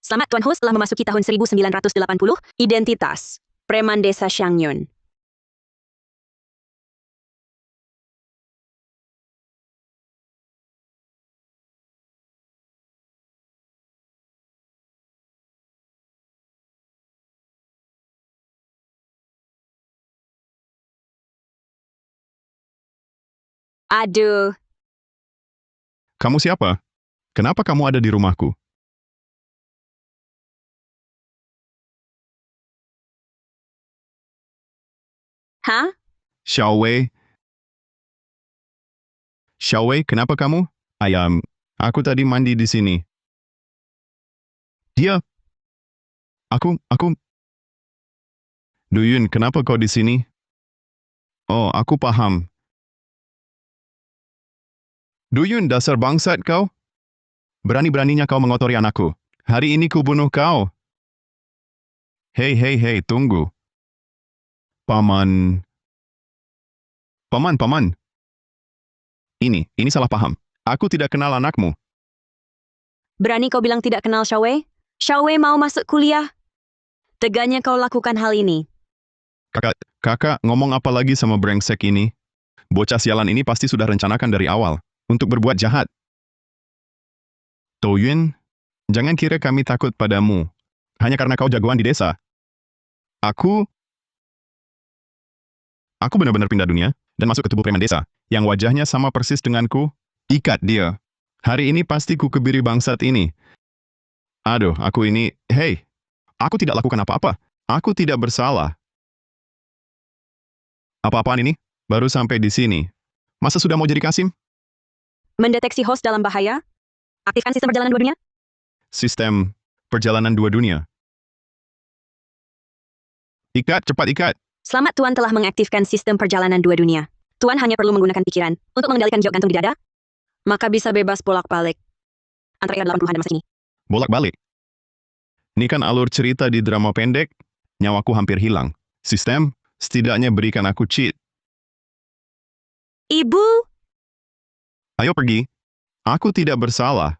Selamat Tuan Host telah memasuki tahun 1980. Identitas. Preman Desa Xiangyun. Aduh. Kamu siapa? Kenapa kamu ada di rumahku? Hah? Xiao Wei. Xiao Wei, kenapa kamu? Ayam, aku tadi mandi di sini. Dia, aku. Duyun, kenapa kau di sini? Oh, aku paham. Duyun, dasar bangsat kau. Berani-beraninya kau mengotori anakku. Hari ini ku bunuh kau. Hei, tunggu. Paman. Paman. Ini salah paham. Aku tidak kenal anakmu. Berani kau bilang tidak kenal Xiao Wei? Xiao Wei mau masuk kuliah. Teganya kau lakukan hal ini. Kakak, ngomong apa lagi sama brengsek ini? Bocah sialan ini pasti sudah rencanakan dari awal untuk berbuat jahat. Toyun, jangan kira kami takut padamu. Hanya karena kau jagoan di desa. Aku benar-benar pindah dunia dan masuk ke tubuh preman desa yang wajahnya sama persis denganku. Ikat dia. Hari ini pasti ku kebiri bangsat ini. Aduh, hei, aku tidak lakukan apa-apa. Aku tidak bersalah. Apa-apaan ini? Baru sampai di sini. Masa sudah mau jadi Kasim? Mendeteksi host dalam bahaya? Aktifkan sistem perjalanan dua dunia? Sistem perjalanan dua dunia. Ikat, cepat ikat. Selamat Tuan telah mengaktifkan sistem perjalanan dua dunia. Tuan hanya perlu menggunakan pikiran untuk mengendalikan jok gantung di dada, maka bisa bebas bolak-balik antara era 80-an dan masa kini. Bolak-balik. Ini kan alur cerita di drama pendek, nyawaku hampir hilang. Sistem, setidaknya berikan aku cheat. Ibu, Ayo pergi. Aku tidak bersalah.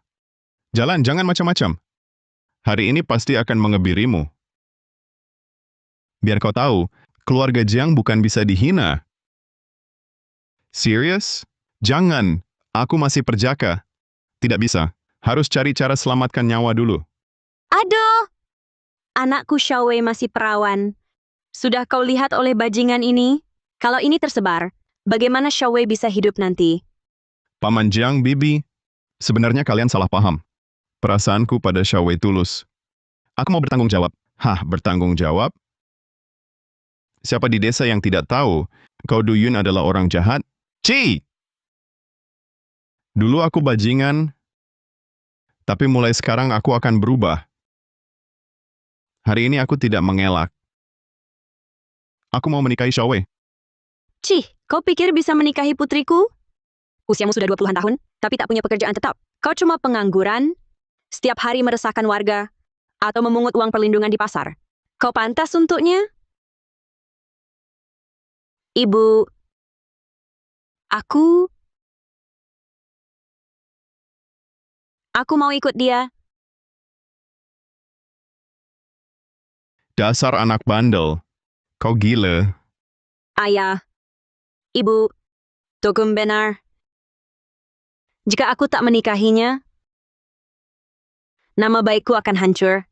Jalan, jangan macam-macam. Hari ini pasti akan mengebirimu. Biar kau tahu, keluarga Jiang bukan bisa dihina. Serius? Jangan. Aku masih perjaka. Tidak bisa. Harus cari cara selamatkan nyawa dulu. aduh! Anakku Xiao Wei masih perawan. Sudah kau lihat oleh bajingan ini? Kalau ini tersebar, bagaimana Xiao Wei bisa hidup nanti? Paman Jiang, Bibi, sebenarnya kalian salah paham. Perasaanku pada Xiao Wei tulus. Aku mau bertanggung jawab. Hah, bertanggung jawab? Siapa di desa yang tidak tahu, kau Duyun adalah orang jahat? Ci! Dulu aku bajingan, tapi mulai sekarang aku akan berubah. Hari ini aku tidak mengelak. Aku mau menikahi Xiao Wei. Cih, kau pikir bisa menikahi putriku? Usiamu sudah 20-an tahun, tapi tak punya pekerjaan tetap. Kau cuma pengangguran, setiap hari meresahkan warga, atau memungut uang perlindungan di pasar. Kau pantas untuknya? Ibu, aku mau ikut dia. Dasar anak bandel. Kau gila. Ayah, ibu, Togum benar. Jika aku tak menikahinya, nama baikku akan hancur.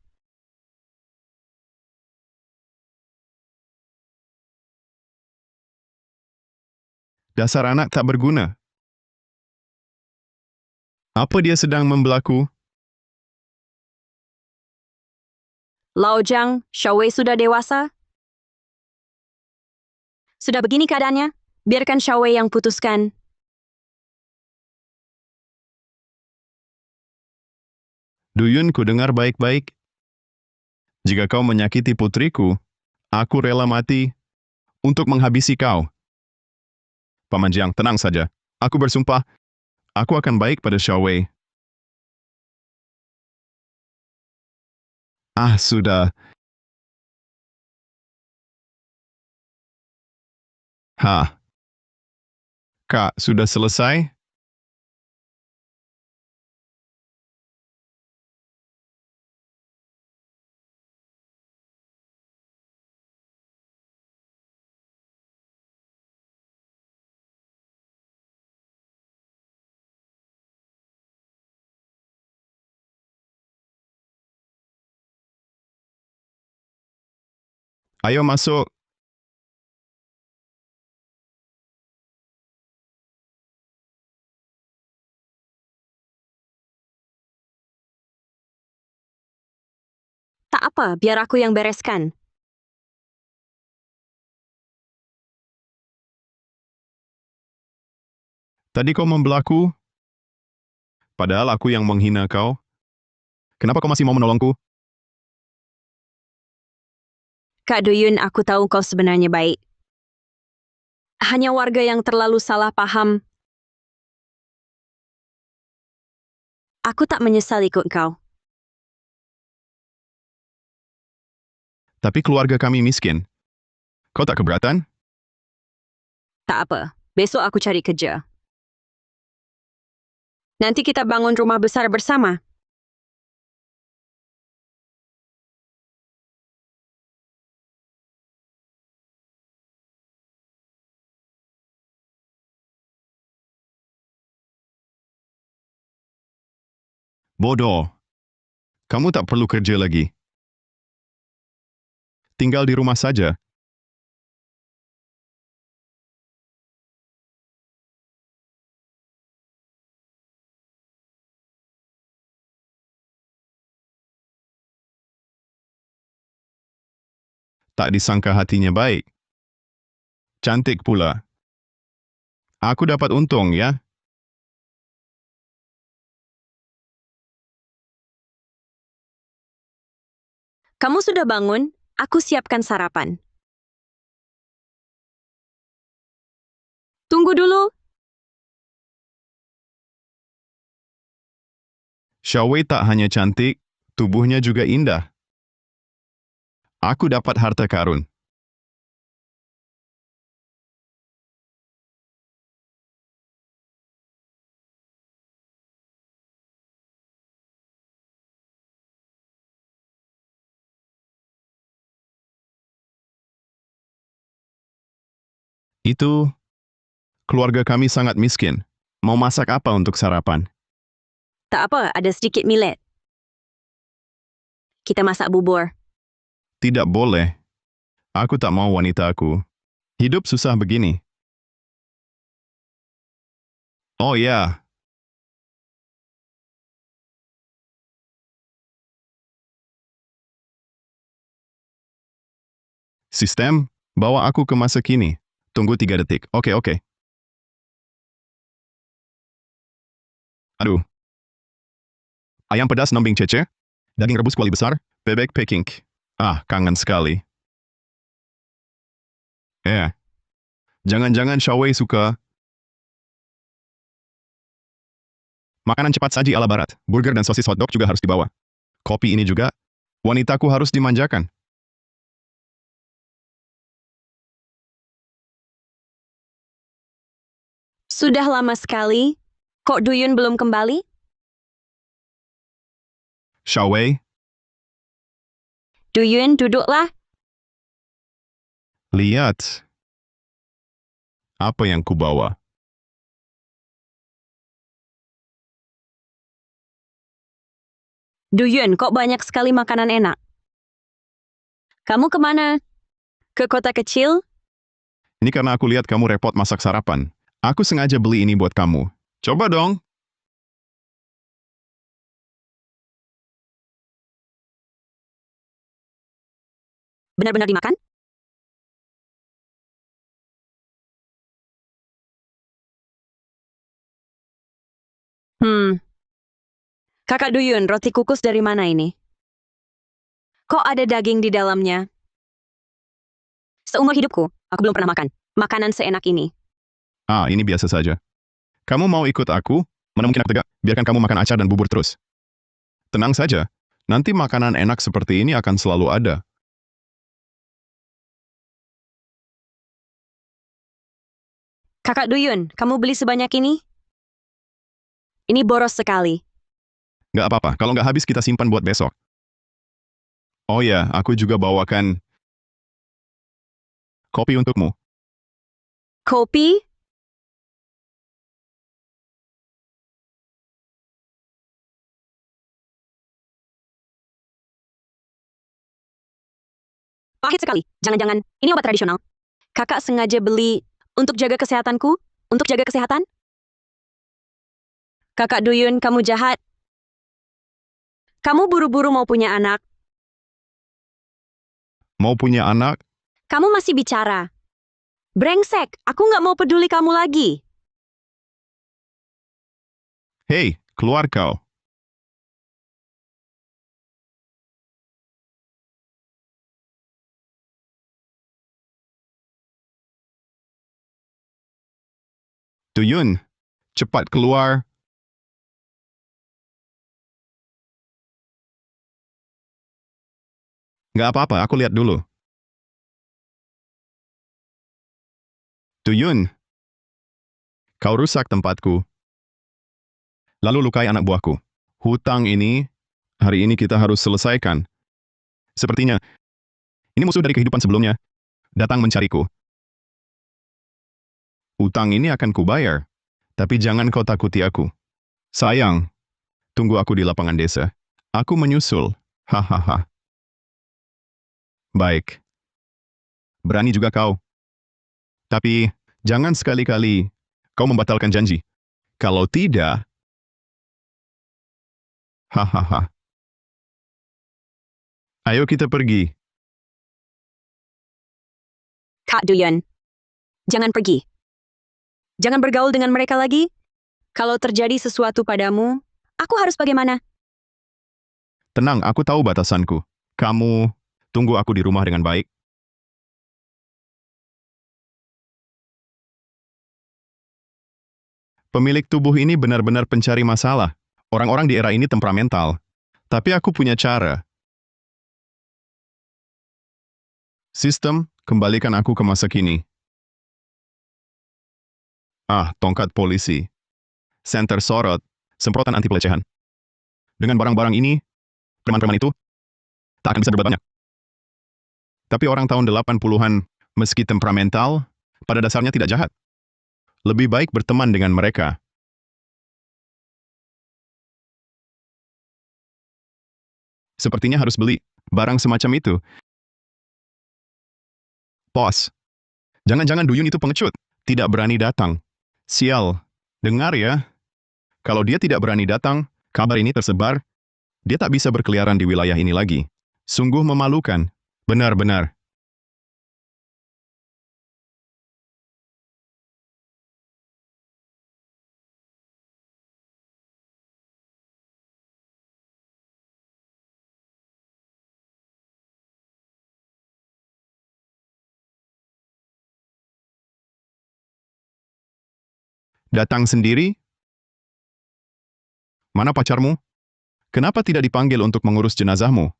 Dasar anak tak berguna. Apa dia sedang membelaku? Lao Jiang, Xiao Wei sudah dewasa. Sudah begini keadaannya, biarkan Xiao Wei yang putuskan. Duyun, ku dengar baik-baik. Jika kau menyakiti putriku, aku rela mati untuk menghabisi kau. Paman Jiang, tenang saja. Aku bersumpah, aku akan baik pada Xiao Wei. Ah, sudah. Hah. Kak, sudah selesai? Ayo masuk. Tak apa, biar aku yang bereskan. Tadi kau membelaku, padahal aku yang menghina kau. Kenapa kau masih mau menolongku? Kak Duyun, aku tahu kau sebenarnya baik. Hanya warga yang terlalu salah paham. Aku tak menyesal ikut kau. Tapi keluarga kami miskin. Kau tak keberatan? Tak apa, besok aku cari kerja. Nanti kita bangun rumah besar bersama. Bodoh. Kamu tak perlu kerja lagi. Tinggal di rumah saja. Tak disangka hatinya baik. Cantik pula. Aku dapat untung, ya? Kamu sudah bangun? Aku siapkan sarapan. Tunggu dulu. Xiaowei tak hanya cantik, tubuhnya juga indah. Aku dapat harta karun. Itu, keluarga kami sangat miskin. Mau masak apa untuk sarapan? Tak apa, ada sedikit millet. Kita masak bubur. Tidak boleh. Aku tak mau wanita aku. Hidup susah begini. Oh ya, sistem, bawa aku ke masa kini. Tunggu 3 detik. Oke, oke. Aduh, ayam pedas nembing cece, daging rebus kuali besar, bebek Peking. Ah, kangen sekali. Jangan-jangan Xiaowei suka makanan cepat saji ala barat. Burger dan sosis hotdog juga harus dibawa. Kopi ini juga, wanitaku harus dimanjakan. Sudah lama sekali. Kok Duyun belum kembali? Xiaowei, Duyun, duduklah. lihat apa yang kubawa. Duyun, kok banyak sekali makanan enak? Kamu kemana? Ke kota kecil? Ini karena aku lihat kamu repot masak sarapan. Aku sengaja beli ini buat kamu. Coba dong. Benar-benar dimakan? Hmm, Kakak Duyun, roti kukus dari mana ini? Kok ada daging di dalamnya? Seumur hidupku, aku belum pernah makan makanan seenak ini. Ah, ini biasa saja. Kamu mau ikut aku? Mana mungkin aku tegak? Biarkan kamu makan acar dan bubur terus. Tenang saja. Nanti makanan enak seperti ini akan selalu ada. Kakak Duyun, kamu beli sebanyak ini? Ini boros sekali. Nggak apa-apa. Kalau nggak habis kita simpan buat besok. Oh ya, aku juga bawakan kopi untukmu. Kopi? Pahit sekali. Jangan-jangan ini obat tradisional. Kakak sengaja beli untuk jaga kesehatanku? Untuk jaga kesehatan? Kakak Duyun, kamu jahat. Kamu buru-buru mau punya anak. Mau punya anak? Kamu masih bicara. Brengsek, aku nggak mau peduli kamu lagi. Hei, keluar kau. Duyun, cepat keluar. Nggak apa-apa, aku lihat dulu. Duyun, kau rusak tempatku. Lalu lukai anak buahku. Hutang ini, hari ini kita harus selesaikan. Sepertinya, ini musuh dari kehidupan sebelumnya. Datang mencariku. Hutang ini akan kubayar. Tapi jangan kau takuti aku. Sayang, tunggu aku di lapangan desa. Aku menyusul. Hahaha. Baik. Berani juga kau. Tapi, jangan sekali-kali kau membatalkan janji. Kalau tidak, hahaha. Ayo kita pergi. Kak Duyun, jangan pergi. Jangan bergaul dengan mereka lagi. Kalau terjadi sesuatu padamu, aku harus bagaimana? Tenang, aku tahu batasanku. Kamu, tunggu aku di rumah dengan baik. Pemilik tubuh ini benar-benar pencari masalah. Orang-orang di era ini temperamental. Tapi aku punya cara. Sistem, kembalikan aku ke masa kini. Tongkat polisi. Senter sorot. Semprotan anti pelecehan. Dengan barang-barang ini, preman-preman itu tak akan bisa berbuat banyak. Tapi orang tahun 80-an, meski temperamental, pada dasarnya tidak jahat. Lebih baik berteman dengan mereka. Sepertinya harus beli barang semacam itu. Bos, jangan-jangan Duyun itu pengecut. Tidak berani datang. Sial, dengar ya. Kalau dia tidak berani datang, kabar ini tersebar, dia tak bisa berkeliaran di wilayah ini lagi. Sungguh memalukan. Benar-benar. Datang sendiri? Mana pacarmu? Kenapa tidak dipanggil untuk mengurus jenazahmu?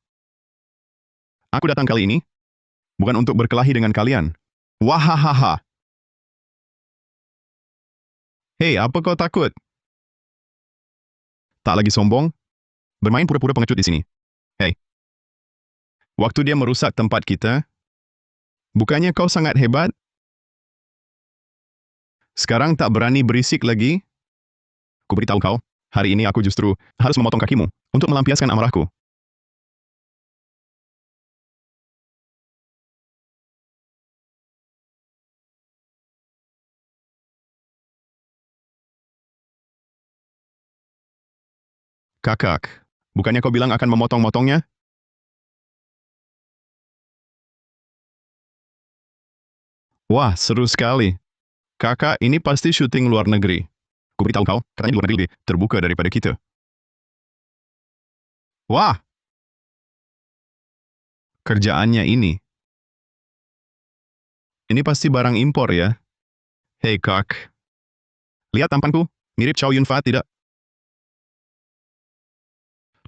Aku datang kali ini, bukan untuk berkelahi dengan kalian. Wahahaha. Hei, apa kau takut? Tak lagi sombong? Bermain pura-pura pengecut di sini. Hei, waktu dia merusak tempat kita, bukannya kau sangat hebat? Sekarang tak berani berisik lagi? Kuberitahu kau, hari ini aku justru harus memotong kakimu untuk melampiaskan amarahku. Kakak, bukannya kau bilang akan memotong-motongnya? Wah, seru sekali. Kakak, ini pasti syuting luar negeri. Kuberitahu kau, katanya di luar negeri lebih terbuka daripada kita. Wah, kerjaannya ini. Ini pasti barang impor ya? Hei kak, lihat tampanku, mirip Chow Yun Fat tidak?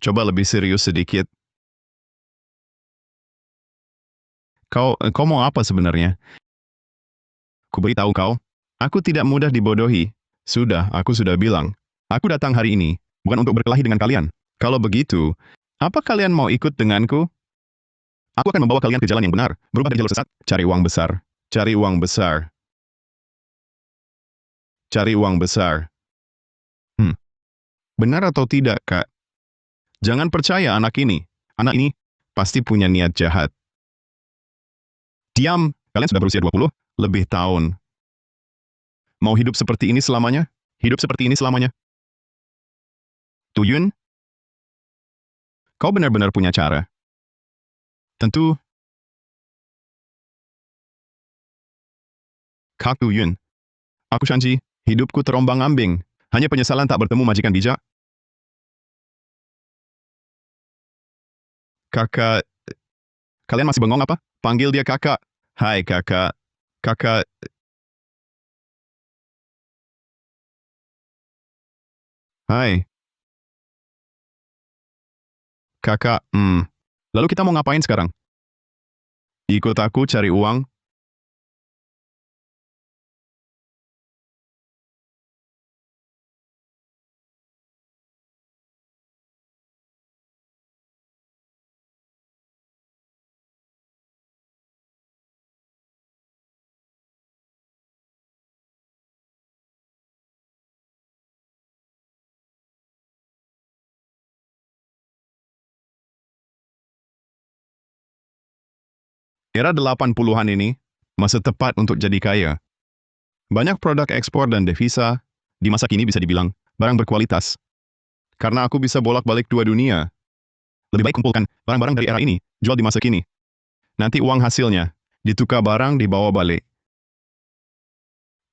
Coba lebih serius sedikit. Kau mau apa sebenarnya? Kuberitahu kau, aku tidak mudah dibodohi. Sudah, aku sudah bilang. Aku datang hari ini, bukan untuk berkelahi dengan kalian. Kalau begitu, apa kalian mau ikut denganku? Aku akan membawa kalian ke jalan yang benar, berubah dari jalur sesat, cari uang besar. Cari uang besar. Cari uang besar. Benar atau tidak, Kak? Jangan percaya anak ini. Anak ini pasti punya niat jahat. Diam, kalian sudah berusia 20 lebih tahun. Mau hidup seperti ini selamanya? Hidup seperti ini selamanya? Tuyun, kau benar-benar punya cara. Tentu, Kak Tuyun. Aku Shanji, hidupku terombang-ambing. Hanya penyesalan tak bertemu majikan bijak. Kakak, kalian masih bengong apa? Panggil dia kakak. Hai kakak. Kakak, hai. Kakak, Lalu kita mau ngapain sekarang? Ikut aku cari uang. Era 80-an ini, masa tepat untuk jadi kaya. Banyak produk ekspor dan devisa, di masa kini bisa dibilang, barang berkualitas. Karena aku bisa bolak-balik dua dunia. Lebih baik kumpulkan barang-barang dari era ini, jual di masa kini. Nanti uang hasilnya, ditukar barang dibawa balik.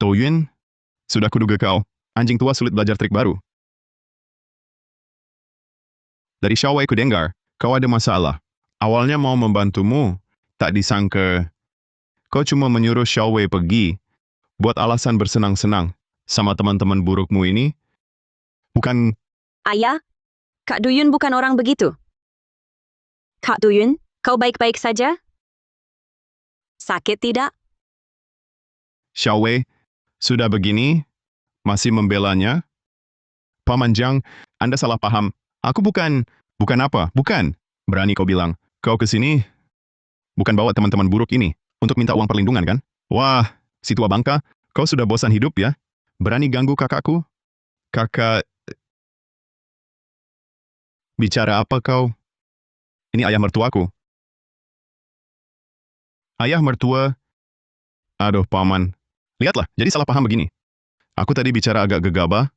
Toyun, sudah kuduga kau, anjing tua sulit belajar trik baru. Dari Xiaowei ku dengar, kau ada masalah. Awalnya mau membantumu, tak disangka. Kau cuma menyuruh Xiaowei pergi, buat alasan bersenang-senang, sama teman-teman burukmu ini. Bukan, Ayah, Kak Duyun bukan orang begitu. Kak Duyun, kau baik-baik saja? Sakit tidak? Xiaowei, sudah begini, masih membelanya? Paman Jiang, Anda salah paham. Aku bukan apa, bukan. Berani kau bilang, kau ke sini, bukan bawa teman-teman buruk ini, untuk minta uang perlindungan kan? Wah, si tua bangka, kau sudah bosan hidup ya? Berani ganggu kakakku? Kakak, bicara apa kau? Ini ayah mertuaku. Ayah mertua, aduh paman. Lihatlah, jadi salah paham begini. Aku tadi bicara agak gegabah.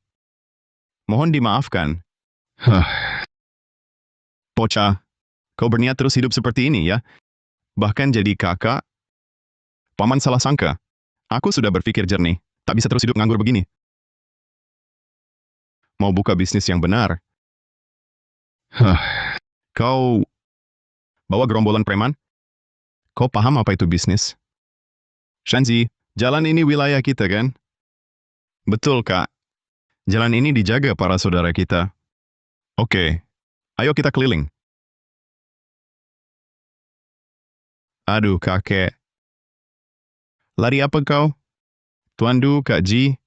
Mohon dimaafkan. Hah, Poca, kau berniat terus hidup seperti ini ya? Bahkan jadi kakak, paman salah sangka. Aku sudah berpikir jernih, tak bisa terus hidup nganggur begini. Mau buka bisnis yang benar. Hah, kau bawa gerombolan preman? Kau paham apa itu bisnis? Shanzi, jalan ini wilayah kita kan? Betul, Kak. Jalan ini dijaga para saudara kita. Oke, ayo kita keliling. Aduh, kakek. Lari apa kau? Tuan Du, Kak Ji,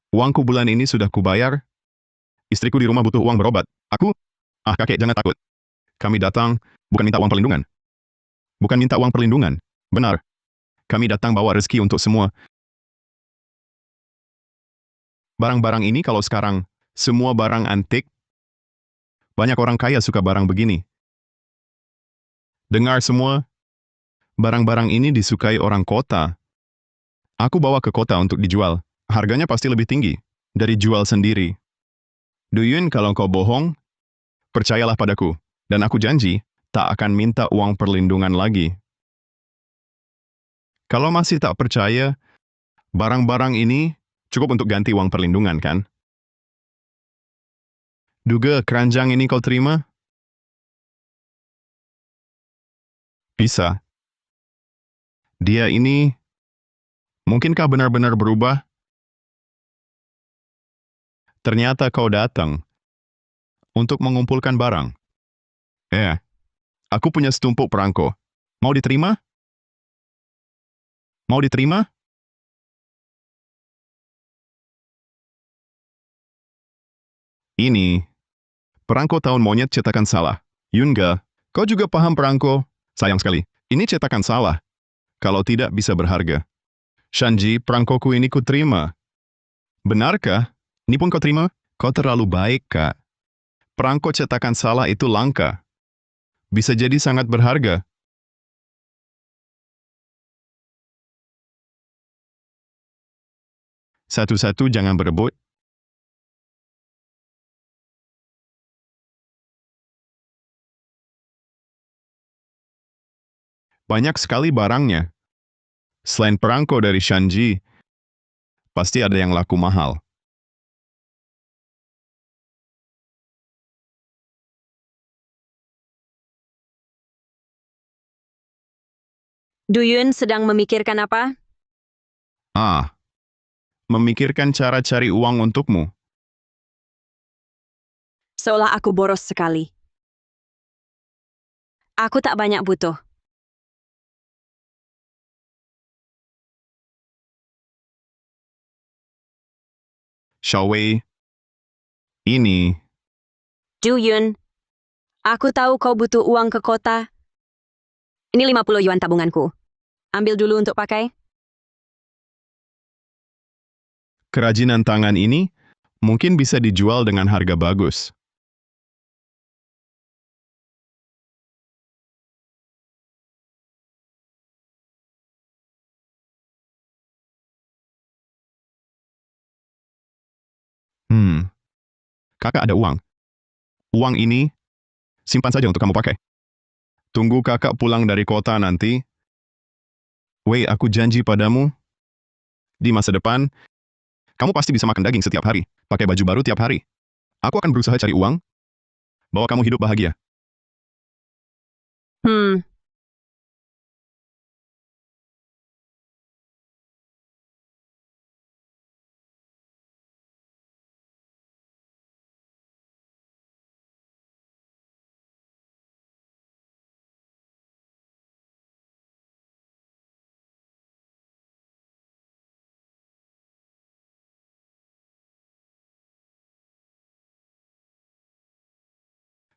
uangku bulan ini sudah kubayar. Istriku di rumah butuh uang berobat. Aku? Ah, kakek, jangan takut. Kami datang, bukan minta uang perlindungan. Bukan minta uang perlindungan. Benar. Kami datang bawa rezeki untuk semua. Barang-barang ini kalau sekarang, semua barang antik. Banyak orang kaya suka barang begini. Dengar semua, barang-barang ini disukai orang kota. Aku bawa ke kota untuk dijual. Harganya pasti lebih tinggi dari jual sendiri. Duyun, kalau kau bohong, percayalah padaku. Dan aku janji, tak akan minta uang perlindungan lagi. Kalau masih tak percaya, barang-barang ini cukup untuk ganti uang perlindungan, kan? Duga keranjang ini kau terima? Bisa. Dia ini, mungkinkah benar-benar berubah? Ternyata kau datang untuk mengumpulkan barang. Aku punya setumpuk perangko. Mau diterima? Mau diterima? Ini, perangko tahun monyet cetakan salah. Yunga, kau juga paham perangko? Sayang sekali, ini cetakan salah. Kalau tidak bisa berharga. Shanji, perangkoku ini ku terima. Benarkah? Ini pun kau terima? Kau terlalu baik, Kak. Perangko cetakan salah itu langka. Bisa jadi sangat berharga. Satu-satu jangan berebut. Banyak sekali barangnya. Selain perangko dari Shanji, pasti ada yang laku mahal. Duyun sedang memikirkan apa? Memikirkan cara cari uang untukmu. Seolah aku boros sekali. Aku tak banyak butuh. Xiaowei, ini, Duyun, aku tahu kau butuh uang ke kota. Ini 50 yuan tabunganku. Ambil dulu untuk pakai. kerajinan tangan ini mungkin bisa dijual dengan harga bagus. Kakak ada uang. Uang ini simpan saja untuk kamu pakai. Tunggu kakak pulang dari kota nanti. Wei, aku janji padamu, di masa depan, kamu pasti bisa makan daging setiap hari, pakai baju baru tiap hari. Aku akan berusaha cari uang, bawa kamu hidup bahagia.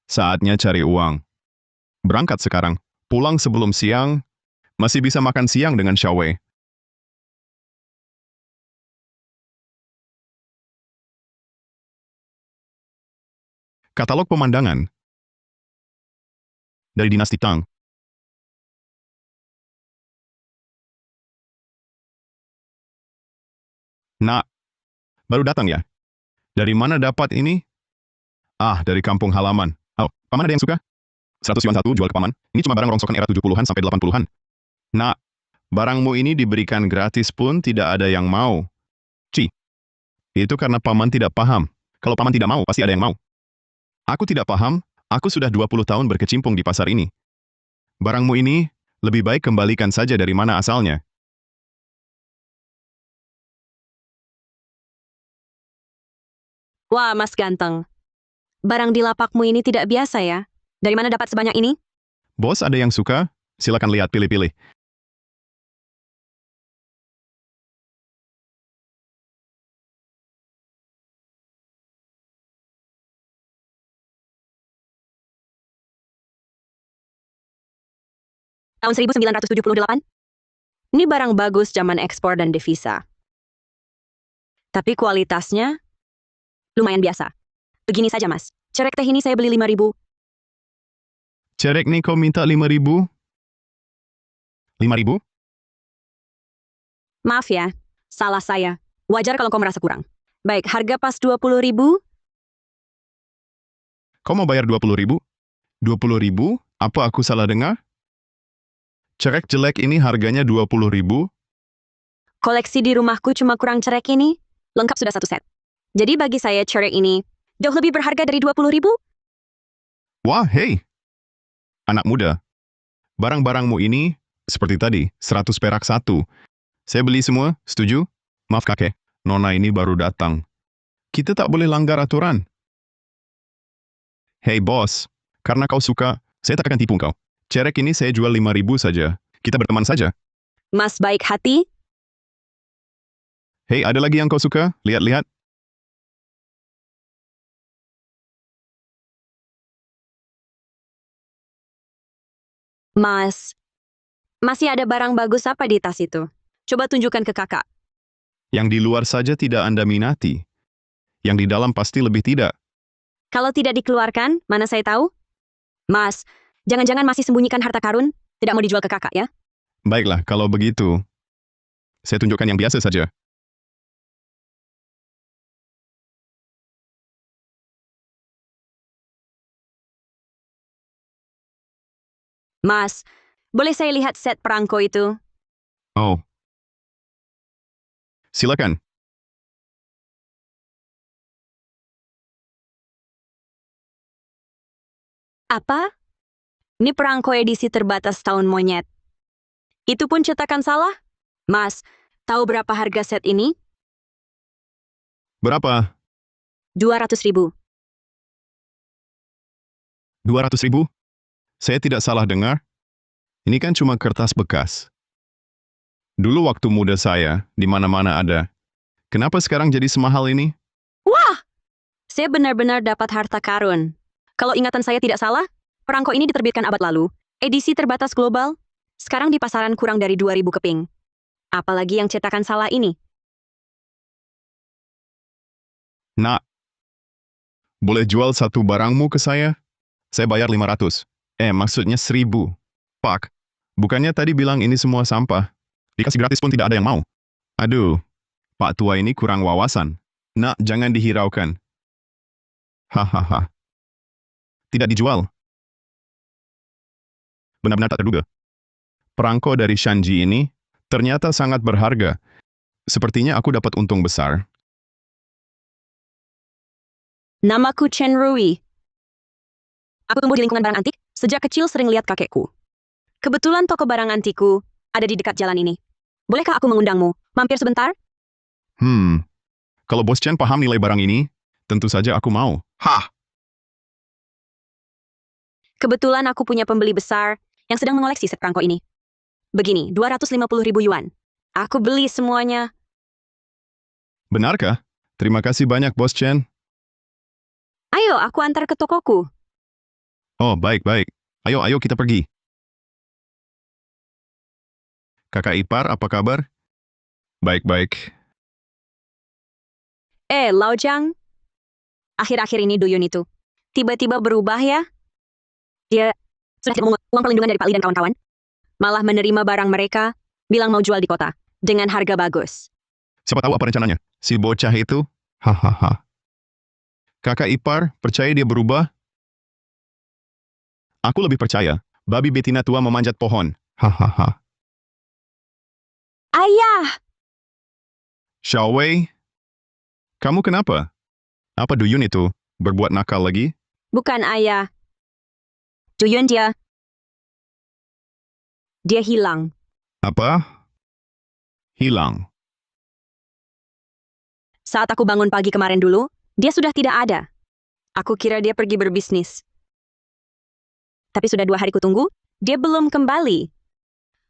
Saatnya cari uang. Berangkat sekarang. Pulang sebelum siang, masih bisa makan siang dengan Xiaowei. Katalog pemandangan dari dinasti Tang. Nak, baru datang ya? Dari mana dapat ini? Dari kampung halaman. Paman ada yang suka? 100 yuan satu jual ke paman. Ini cuma barang rongsokan era 70-an sampai 80-an. Nak, barangmu ini diberikan gratis pun tidak ada yang mau. Itu karena paman tidak paham. Kalau paman tidak mau, pasti ada yang mau. Aku tidak paham, aku sudah 20 tahun berkecimpung di pasar ini. Barangmu ini, lebih baik kembalikan saja dari mana asalnya. Wah, Mas ganteng. Barang di lapakmu ini tidak biasa ya. Dari mana dapat sebanyak ini? Bos ada yang suka? Silakan lihat pilih-pilih. Tahun 1978? Ini barang bagus zaman ekspor dan devisa. Tapi kualitasnya lumayan biasa. Begini saja, Mas. Cerek teh ini saya beli 5.000. Cerek nih kau minta 5.000? 5.000? Maaf ya, salah saya. Wajar kalau kau merasa kurang. Baik, harga pas 20.000. Kau mau bayar 20.000? 20.000? Apa aku salah dengar? Cerek jelek ini harganya 20.000? Koleksi di rumahku cuma kurang cerek ini. Lengkap sudah satu set. Jadi bagi saya cerek ini jauh lebih berharga dari 20.000. Wah, hei! Anak muda, barang-barangmu ini, seperti tadi, 100 perak satu. Saya beli semua, setuju? Maaf kakek, Nona ini baru datang. Kita tak boleh langgar aturan. Hei bos, karena kau suka, saya tak akan tipu kau. Cerek ini saya jual 5.000 saja. Kita berteman saja. Mas baik hati. Hei, ada lagi yang kau suka? Lihat-lihat. Mas, masih ada barang bagus apa di tas itu? Coba tunjukkan ke kakak. Yang di luar saja tidak Anda minati. Yang di dalam pasti lebih tidak. Kalau tidak dikeluarkan, mana saya tahu? Mas, jangan-jangan masih sembunyikan harta karun? Tidak mau dijual ke kakak ya? Baiklah, kalau begitu, saya tunjukkan yang biasa saja. Mas, boleh saya lihat set perangko itu? Oh, silakan. Apa? Ini perangko edisi terbatas tahun monyet. Itu pun cetakan salah? Mas, tahu berapa harga set ini? Berapa? 200.000. 200.000? Saya tidak salah dengar? Ini kan cuma kertas bekas. Dulu waktu muda saya, di mana-mana ada. Kenapa sekarang jadi semahal ini? Wah! Saya benar-benar dapat harta karun. Kalau ingatan saya tidak salah, perangko ini diterbitkan abad lalu. Edisi terbatas global. Sekarang di pasaran kurang dari 2.000 keping. Apalagi yang cetakan salah ini. Nak, boleh jual satu barangmu ke saya? Saya bayar 500. Maksudnya 1.000. Pak, bukannya tadi bilang ini semua sampah? Dikasih gratis pun tidak ada yang mau. Aduh, Pak tua ini kurang wawasan. Nak, jangan dihiraukan. Hahaha. Tidak dijual. Benar-benar tak terduga. Perangko dari Shanji ini ternyata sangat berharga. Sepertinya aku dapat untung besar. Namaku Chen Rui. Aku tumbuh di lingkungan barang antik, sejak kecil sering lihat kakekku. Kebetulan toko barang antikku ada di dekat jalan ini. Bolehkah aku mengundangmu? Mampir sebentar? Kalau Bos Chen paham nilai barang ini, tentu saja aku mau. Hah! Kebetulan aku punya pembeli besar yang sedang mengoleksi set perangko ini. Begini, 250.000 yuan. Aku beli semuanya. Benarkah? Terima kasih banyak, Bos Chen. Ayo, aku antar ke tokoku. Oh, baik-baik. Ayo kita pergi. Kakak ipar, apa kabar? Baik-baik. Lao Jiang. Akhir-akhir ini Duyun itu tiba-tiba berubah ya. Dia sudah tidak mengungut uang perlindungan dari Pak Li dan kawan-kawan. Malah menerima barang mereka, bilang mau jual di kota. Dengan harga bagus. Siapa tahu apa rencananya? Si bocah itu? Hahaha. Kakak ipar, percaya dia berubah? Aku lebih percaya, babi betina tua memanjat pohon. Hahaha. Ayah! Xiao Wei, kamu kenapa? Apa Duyun itu? Berbuat nakal lagi? Bukan ayah. Duyun dia hilang. Apa? Hilang. Saat aku bangun pagi kemarin dulu, dia sudah tidak ada. Aku kira dia pergi berbisnis. Tapi sudah 2 hari kutunggu, dia belum kembali.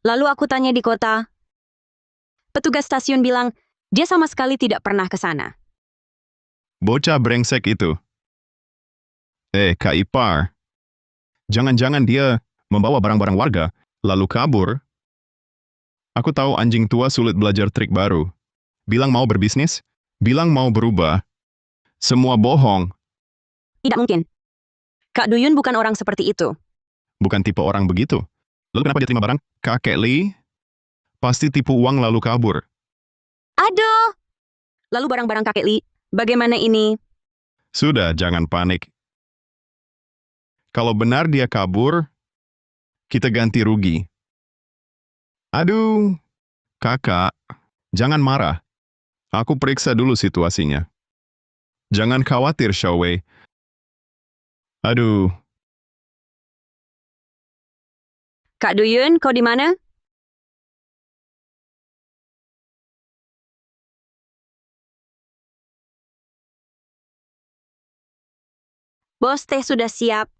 Lalu aku tanya di kota. Petugas stasiun bilang, dia sama sekali tidak pernah ke sana. Bocah brengsek itu. Kak ipar. Jangan-jangan dia membawa barang-barang warga, lalu kabur. Aku tahu anjing tua sulit belajar trik baru. Bilang mau berbisnis, bilang mau berubah. Semua bohong, Tidak mungkin. Kak Duyun bukan orang seperti itu. bukan tipe orang begitu. Lalu kenapa dia terima barang? Kakek Li? Pasti tipu uang lalu kabur. Aduh! Lalu barang-barang kakek Li, bagaimana ini? Sudah, jangan panik. Kalau benar dia kabur, kita ganti rugi. Aduh, kakak, jangan marah. Aku periksa dulu situasinya. Jangan khawatir, Xiao Wei. Aduh, Kak Duyun, kau di mana? Bos teh sudah siap.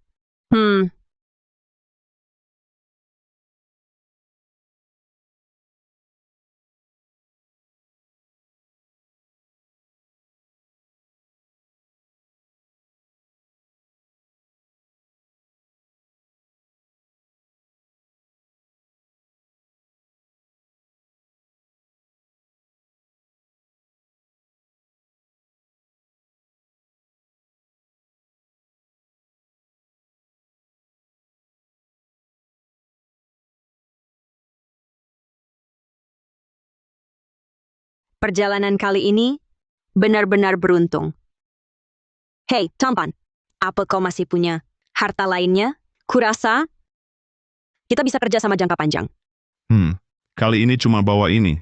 Perjalanan kali ini benar-benar beruntung. Hei, tampan. Apa kau masih punya harta lainnya? Kurasa Kita bisa kerja sama jangka panjang. Kali ini cuma bawa ini.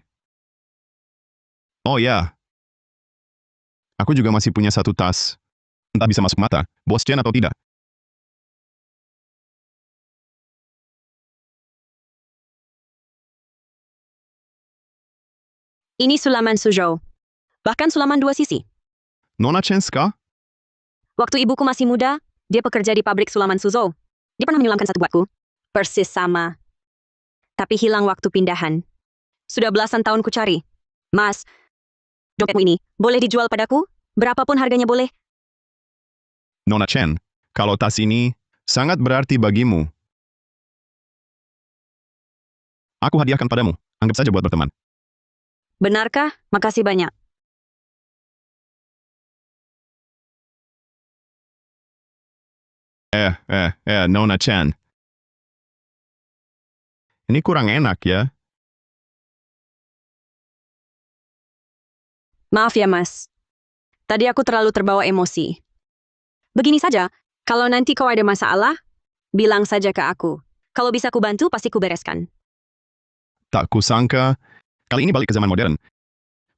Oh ya, aku juga masih punya satu tas. Entah bisa masuk mata, Bos Chen atau tidak. Ini sulaman Suzhou. Bahkan sulaman dua sisi. Nona Chen ska? Waktu ibuku masih muda, dia bekerja di pabrik sulaman Suzhou. Dia pernah menyulamkan satu buatku. Persis sama. Tapi hilang waktu pindahan. Sudah belasan tahun ku cari. Mas, dompetmu ini boleh dijual padaku? Berapapun harganya boleh. Nona Chen, kalau tas ini sangat berarti bagimu. Aku hadiahkan padamu. Anggap saja buat berteman. Benarkah? Makasih banyak. Nona Chen. Ini kurang enak ya. Maaf ya, Mas. Tadi aku terlalu terbawa emosi. Begini saja, kalau nanti kau ada masalah, bilang saja ke aku. Kalau bisa ku bantu, pasti ku bereskan. Tak kusangka, kali ini balik ke zaman modern.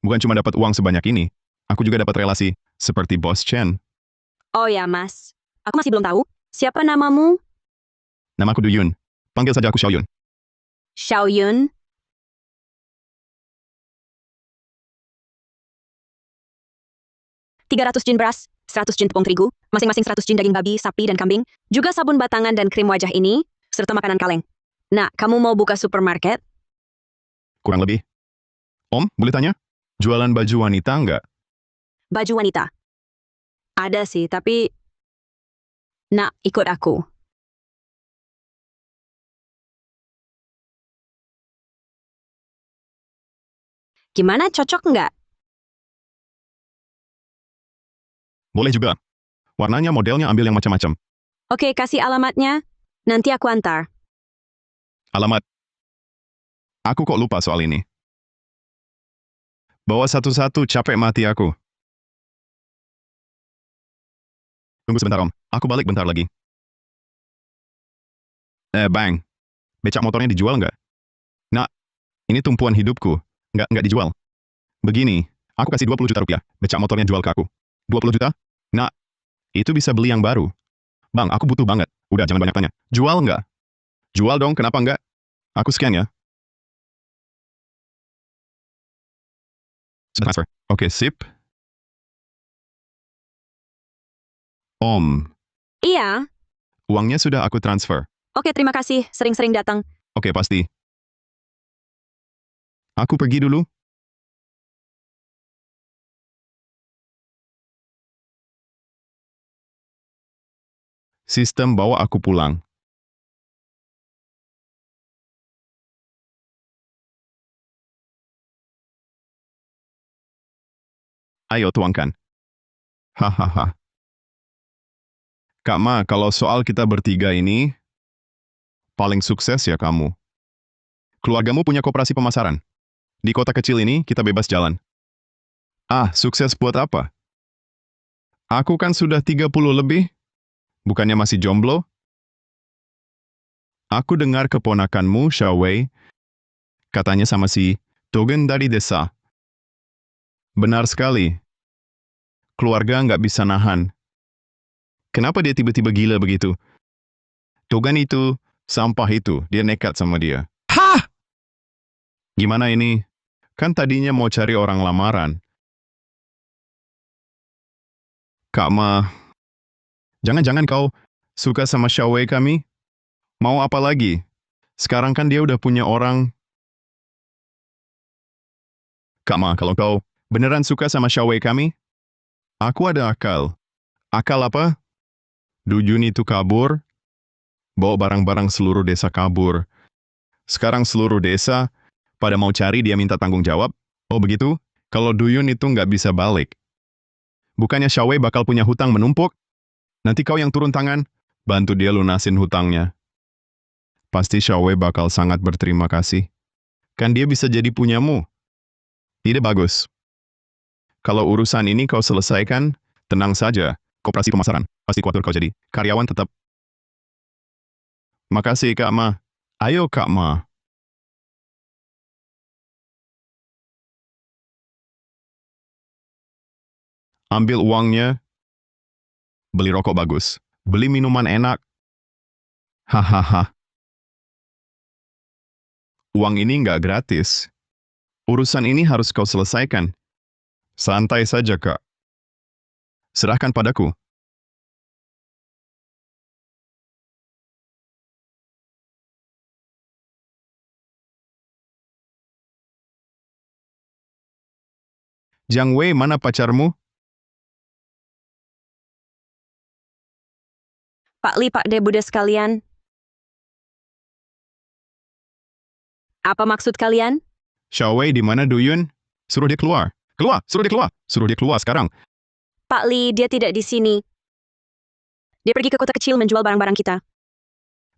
Bukan cuma dapat uang sebanyak ini, aku juga dapat relasi seperti Bos Chen. Oh ya, Mas. Aku masih belum tahu. Siapa namamu? Namaku Du Yun. Panggil saja aku Xiao Yun. Xiao Yun. $300 jin beras, 100 jin tepung terigu, masing-masing 100 jin daging babi, sapi, dan kambing, juga sabun batangan dan krim wajah ini, serta makanan kaleng. Nah, kamu mau buka supermarket? Kurang lebih. Om, boleh tanya? Jualan baju wanita nggak? Baju wanita. Ada sih, tapi... Nak, ikut aku. Gimana, cocok nggak? Boleh juga. Warnanya, modelnya ambil yang macam-macam. Oke, kasih alamatnya. Nanti aku antar. Alamat. Aku kok lupa soal ini. Bawa satu-satu, capek mati aku. Tunggu sebentar, Om. Aku balik bentar lagi. Bang. Becak motornya dijual nggak? Nak, ini tumpuan hidupku. Nggak dijual. Begini, aku kasih 20 juta rupiah. Becak motornya jual ke aku. 20 juta? Nak, itu bisa beli yang baru. Bang, aku butuh banget. Udah, jangan banyak tanya. Jual nggak? Jual dong, kenapa nggak? Aku scan ya. Sudah transfer. Oke, sip. Om, Iya. uangnya sudah aku transfer. Oke, terima kasih. Sering-sering datang. Oke, pasti. Aku pergi dulu. Sistem bawa aku pulang. Ayo tuangkan. Hahaha. Kak Ma, kalau soal kita bertiga ini, paling sukses ya kamu. Keluargamu punya koperasi pemasaran. Di kota kecil ini, kita bebas jalan. Ah, sukses buat apa? Aku kan sudah 30 lebih. Bukannya masih jomblo? Aku dengar keponakanmu, Xiao Wei, katanya sama si Togen dari desa. Benar sekali. Keluarga nggak bisa nahan. Kenapa dia tiba-tiba gila begitu? Togan itu, sampah itu, dia nekat sama dia. Hah? Gimana ini? Kan tadinya mau cari orang lamaran. Kak Ma, jangan-jangan kau suka sama Xiao Wei kami? Mau apa lagi? Sekarang kan dia udah punya orang. Kak Ma, kalau kau beneran suka sama Xiao Wei kami, aku ada akal. Akal apa? Dujun itu kabur, bawa barang-barang seluruh desa kabur. Sekarang seluruh desa pada mau cari dia minta tanggung jawab. Oh begitu? Kalau Duyun itu nggak bisa balik. Bukannya Xiao Wei bakal punya hutang menumpuk? Nanti kau yang turun tangan, bantu dia lunasin hutangnya. Pasti Xiao Wei bakal sangat berterima kasih. Kan dia bisa jadi punyamu. Ide bagus. Kalau urusan ini kau selesaikan, tenang saja. Koperasi pemasaran, pasti kuatur kau jadi karyawan tetap. Makasih Kak Ma. Ayo Kak Ma. Ambil uangnya, beli rokok bagus, beli minuman enak. Hahaha, uang ini nggak gratis. Urusan ini harus kau selesaikan. Santai saja, Kak. Serahkan padaku. Jiang Wei, mana pacarmu? Pak Li, Pak De, Bude sekalian. Apa maksud kalian? Xiao Wei, di mana Duyun? Suruh dia keluar. Keluar, suruh dia keluar. Suruh dia keluar sekarang. Pak Li, dia tidak di sini. Dia pergi ke kota kecil menjual barang-barang kita.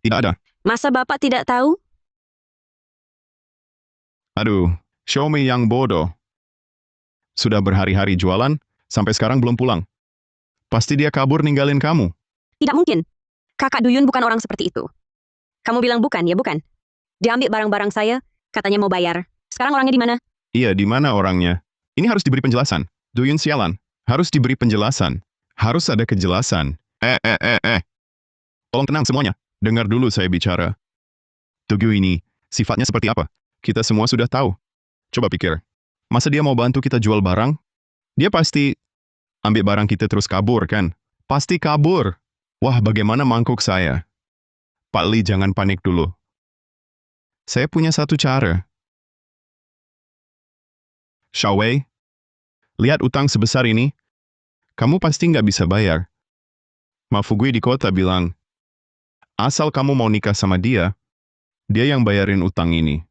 Tidak ada. Masa Bapak tidak tahu? Aduh, Xiao Mei yang bodoh. Sudah berhari-hari jualan, sampai sekarang belum pulang. Pasti dia kabur ninggalin kamu. Tidak mungkin. Kakak Duyun bukan orang seperti itu. Kamu bilang bukan, ya bukan? Dia ambil barang-barang saya, katanya mau bayar. Sekarang orangnya di mana? Iya, di mana orangnya? Ini harus diberi penjelasan. Duyun sialan. Harus diberi penjelasan. Harus ada kejelasan. Tolong tenang semuanya. Dengar dulu saya bicara. Tugu ini, sifatnya seperti apa? Kita semua sudah tahu. Coba pikir. Masa dia mau bantu kita jual barang? Dia pasti ambil barang kita terus kabur, kan? Pasti kabur. Wah, bagaimana mangkuk saya? Pak Li, jangan panik dulu. Saya punya satu cara. Xiao Wei, lihat utang sebesar ini. Kamu pasti nggak bisa bayar. Ma Fugui di kota bilang, asal kamu mau nikah sama dia yang bayarin utang ini.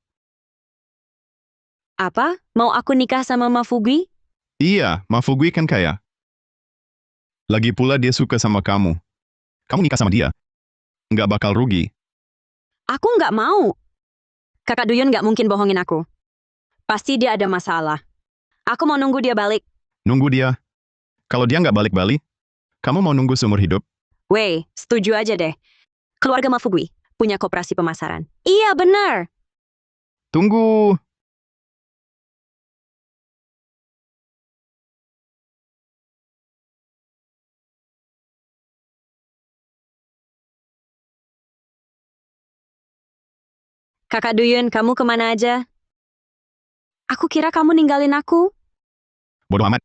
Apa? Mau aku nikah sama Ma Fugui? Iya, Ma Fugui kan kaya. Lagi pula dia suka sama kamu. Kamu nikah sama dia, nggak bakal rugi. Aku nggak mau. Kakak Duyun nggak mungkin bohongin aku. Pasti dia ada masalah. Aku mau nunggu dia balik. Nunggu dia. Kalau dia nggak balik-balik, kamu mau nunggu seumur hidup? Wei, setuju aja deh. Keluarga Ma Fugui punya koperasi pemasaran. Iya, benar. Tunggu. Kakak Duyun, kamu kemana aja? Aku kira kamu ninggalin aku. Bodoh amat.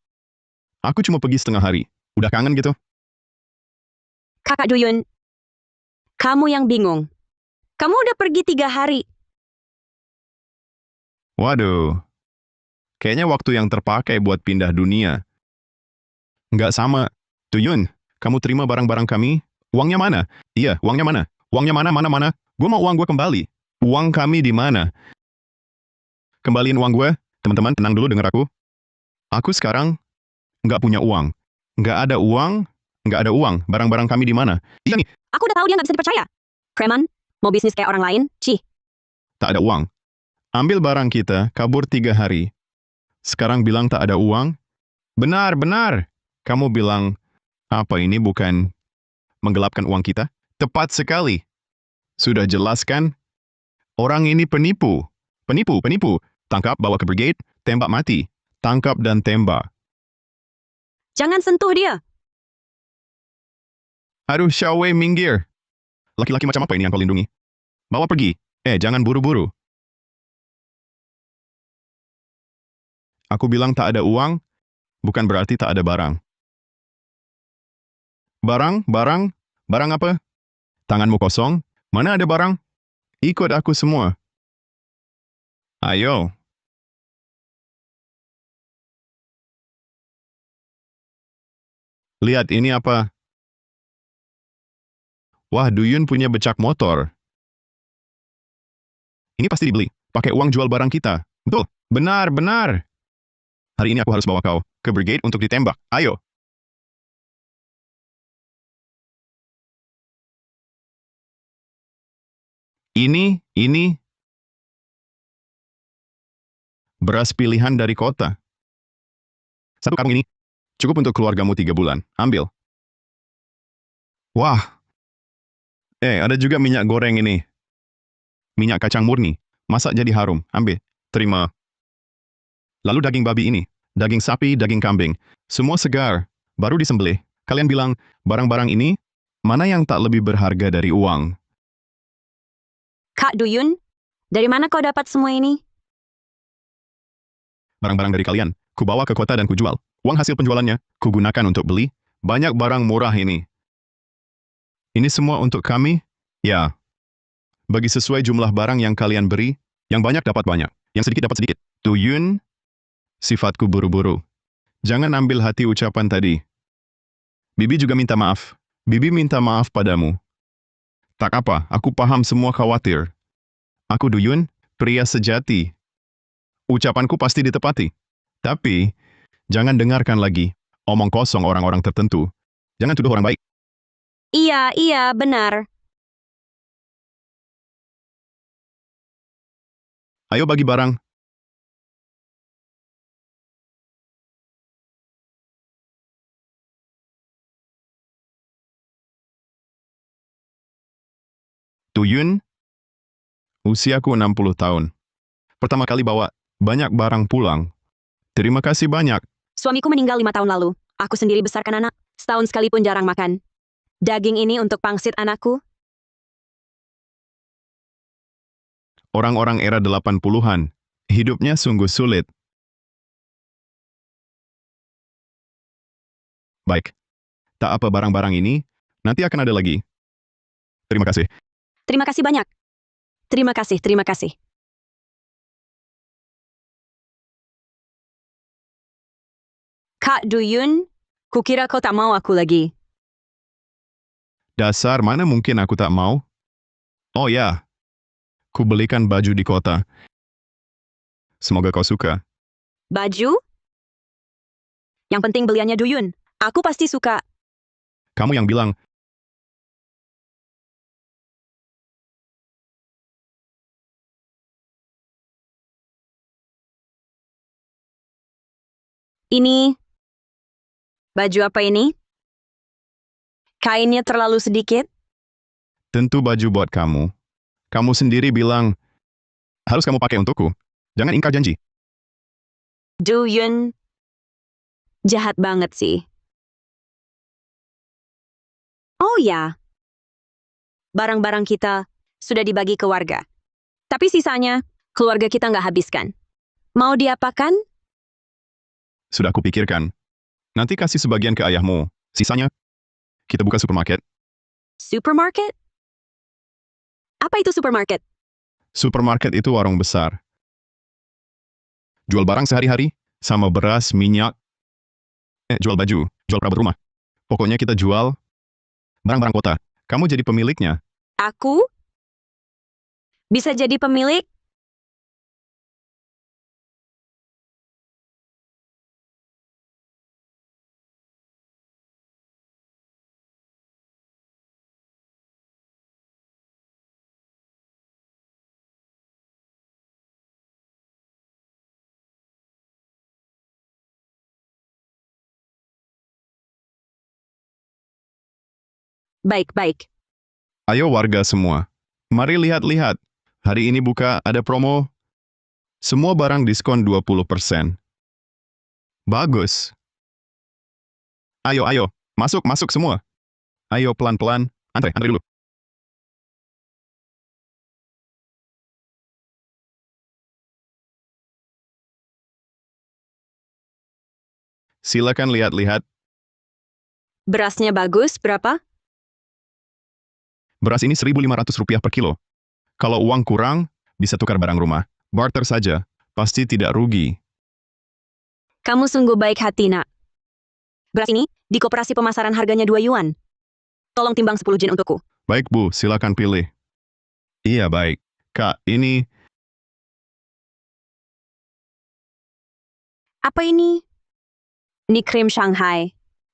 Aku cuma pergi setengah hari. Udah kangen gitu? Kakak Duyun, kamu yang bingung. Kamu udah pergi 3 hari. Waduh. Kayaknya waktu yang terpakai buat pindah dunia. Nggak sama. Tuyun, kamu terima barang-barang kami? Uangnya mana? Iya, uangnya mana? Uangnya mana? Gue mau uang gue kembali. Uang kami di mana? Kembaliin uang gue. Teman-teman, tenang dulu denger aku. Aku sekarang nggak punya uang. Nggak ada uang, nggak ada uang. Barang-barang kami di mana? Iya nih, Aku udah tahu dia nggak bisa dipercaya. Preman, mau bisnis kayak orang lain? Cih, tak ada uang. Ambil barang kita, kabur 3 hari. Sekarang bilang tak ada uang? Benar, benar. Kamu bilang, apa ini bukan menggelapkan uang kita? Tepat sekali. Sudah jelas kan? Orang ini penipu. Penipu. Tangkap, bawa ke brigade, tembak mati. Tangkap dan tembak. jangan sentuh dia. Aduh, Xiao Wei, minggir. Laki-laki macam apa ini yang kau lindungi? Bawa pergi. Jangan buru-buru. Aku bilang tak ada uang, bukan berarti tak ada barang. Barang apa? Tanganmu kosong? Mana ada barang? Ikut aku semua. Ayo. Lihat ini apa? Wah, Duyun punya becak motor. Ini pasti dibeli. Pakai uang jual barang kita. Betul. Benar. Hari ini aku harus bawa kau ke brigade untuk ditembak. Ayo. Ini. Beras pilihan dari kota. Satu karung ini. Cukup untuk keluargamu 3 bulan. Ambil. Wah. Ada juga minyak goreng ini. Minyak kacang murni. Masak jadi harum. Ambil. Terima. Lalu daging babi ini. Daging sapi, daging kambing. Semua segar. Baru disembelih. Kalian bilang, barang-barang ini, mana yang tak lebih berharga dari uang? Kak Duyun, dari mana kau dapat semua ini? Barang-barang dari kalian. Kubawa ke kota dan kujual. Uang hasil penjualannya, kugunakan untuk beli banyak barang murah ini. Ini semua untuk kami? Ya. Bagi sesuai jumlah barang yang kalian beri, yang banyak dapat banyak, yang sedikit dapat sedikit. Duyun, sifatku buru-buru. Jangan ambil hati ucapan tadi. Bibi juga minta maaf. Bibi minta maaf padamu. Tak apa, aku paham semua khawatir. Aku Duyun, pria sejati. Ucapanku pasti ditepati. Tapi, jangan dengarkan lagi omong kosong orang-orang tertentu. Jangan tuduh orang baik. Iya, iya, benar. Ayo bagi barang. Duyun, usiaku 60 tahun. Pertama kali bawa banyak barang pulang. Terima kasih banyak. Suamiku meninggal 5 tahun lalu. Aku sendiri besarkan anak. Setahun sekalipun jarang makan. Daging ini untuk pangsit anakku. Orang-orang era 80-an. Hidupnya sungguh sulit. Baik. Tak apa barang-barang ini, nanti akan ada lagi. Terima kasih. Terima kasih banyak. Terima kasih, terima kasih. Kak Duyun, kukira kau tak mau aku lagi. Dasar mana mungkin aku tak mau? Oh ya, ku belikan baju di kota. Semoga kau suka. Baju? Yang penting beliannya Duyun. Aku pasti suka. Kamu yang bilang, Ini, baju apa ini? Kainnya terlalu sedikit? tentu baju buat kamu. Kamu sendiri bilang, harus kamu pakai untukku. Jangan ingkar janji. Duyun, jahat banget sih. Oh ya, barang-barang kita sudah dibagi ke warga. Tapi sisanya, keluarga kita nggak habiskan. Mau diapakan? Sudah kupikirkan. Nanti kasih sebagian ke ayahmu. Sisanya, kita buka supermarket. Supermarket? Apa itu supermarket? Supermarket itu warung besar. Jual barang sehari-hari, sama beras, minyak, jual baju, jual perabot rumah. Pokoknya kita jual barang-barang kota. Kamu jadi pemiliknya. Aku? Bisa jadi pemilik? Baik-baik. Ayo warga semua. Mari lihat-lihat. Hari ini buka ada promo. Semua barang diskon 20%. Bagus. Ayo, ayo. Masuk, masuk semua. Ayo pelan-pelan. Antre, antre dulu. Silakan lihat-lihat. Berasnya bagus, berapa? Beras ini Rp1.500 per kilo. Kalau uang kurang, bisa tukar barang rumah. Barter saja. Pasti tidak rugi. Kamu sungguh baik hati, nak. Beras ini, di koperasi pemasaran harganya 2 yuan. Tolong timbang 10 jin untukku. Baik, Bu. Silakan pilih. Iya, baik. Kak, ini Apa ini? Ini krim Shanghai.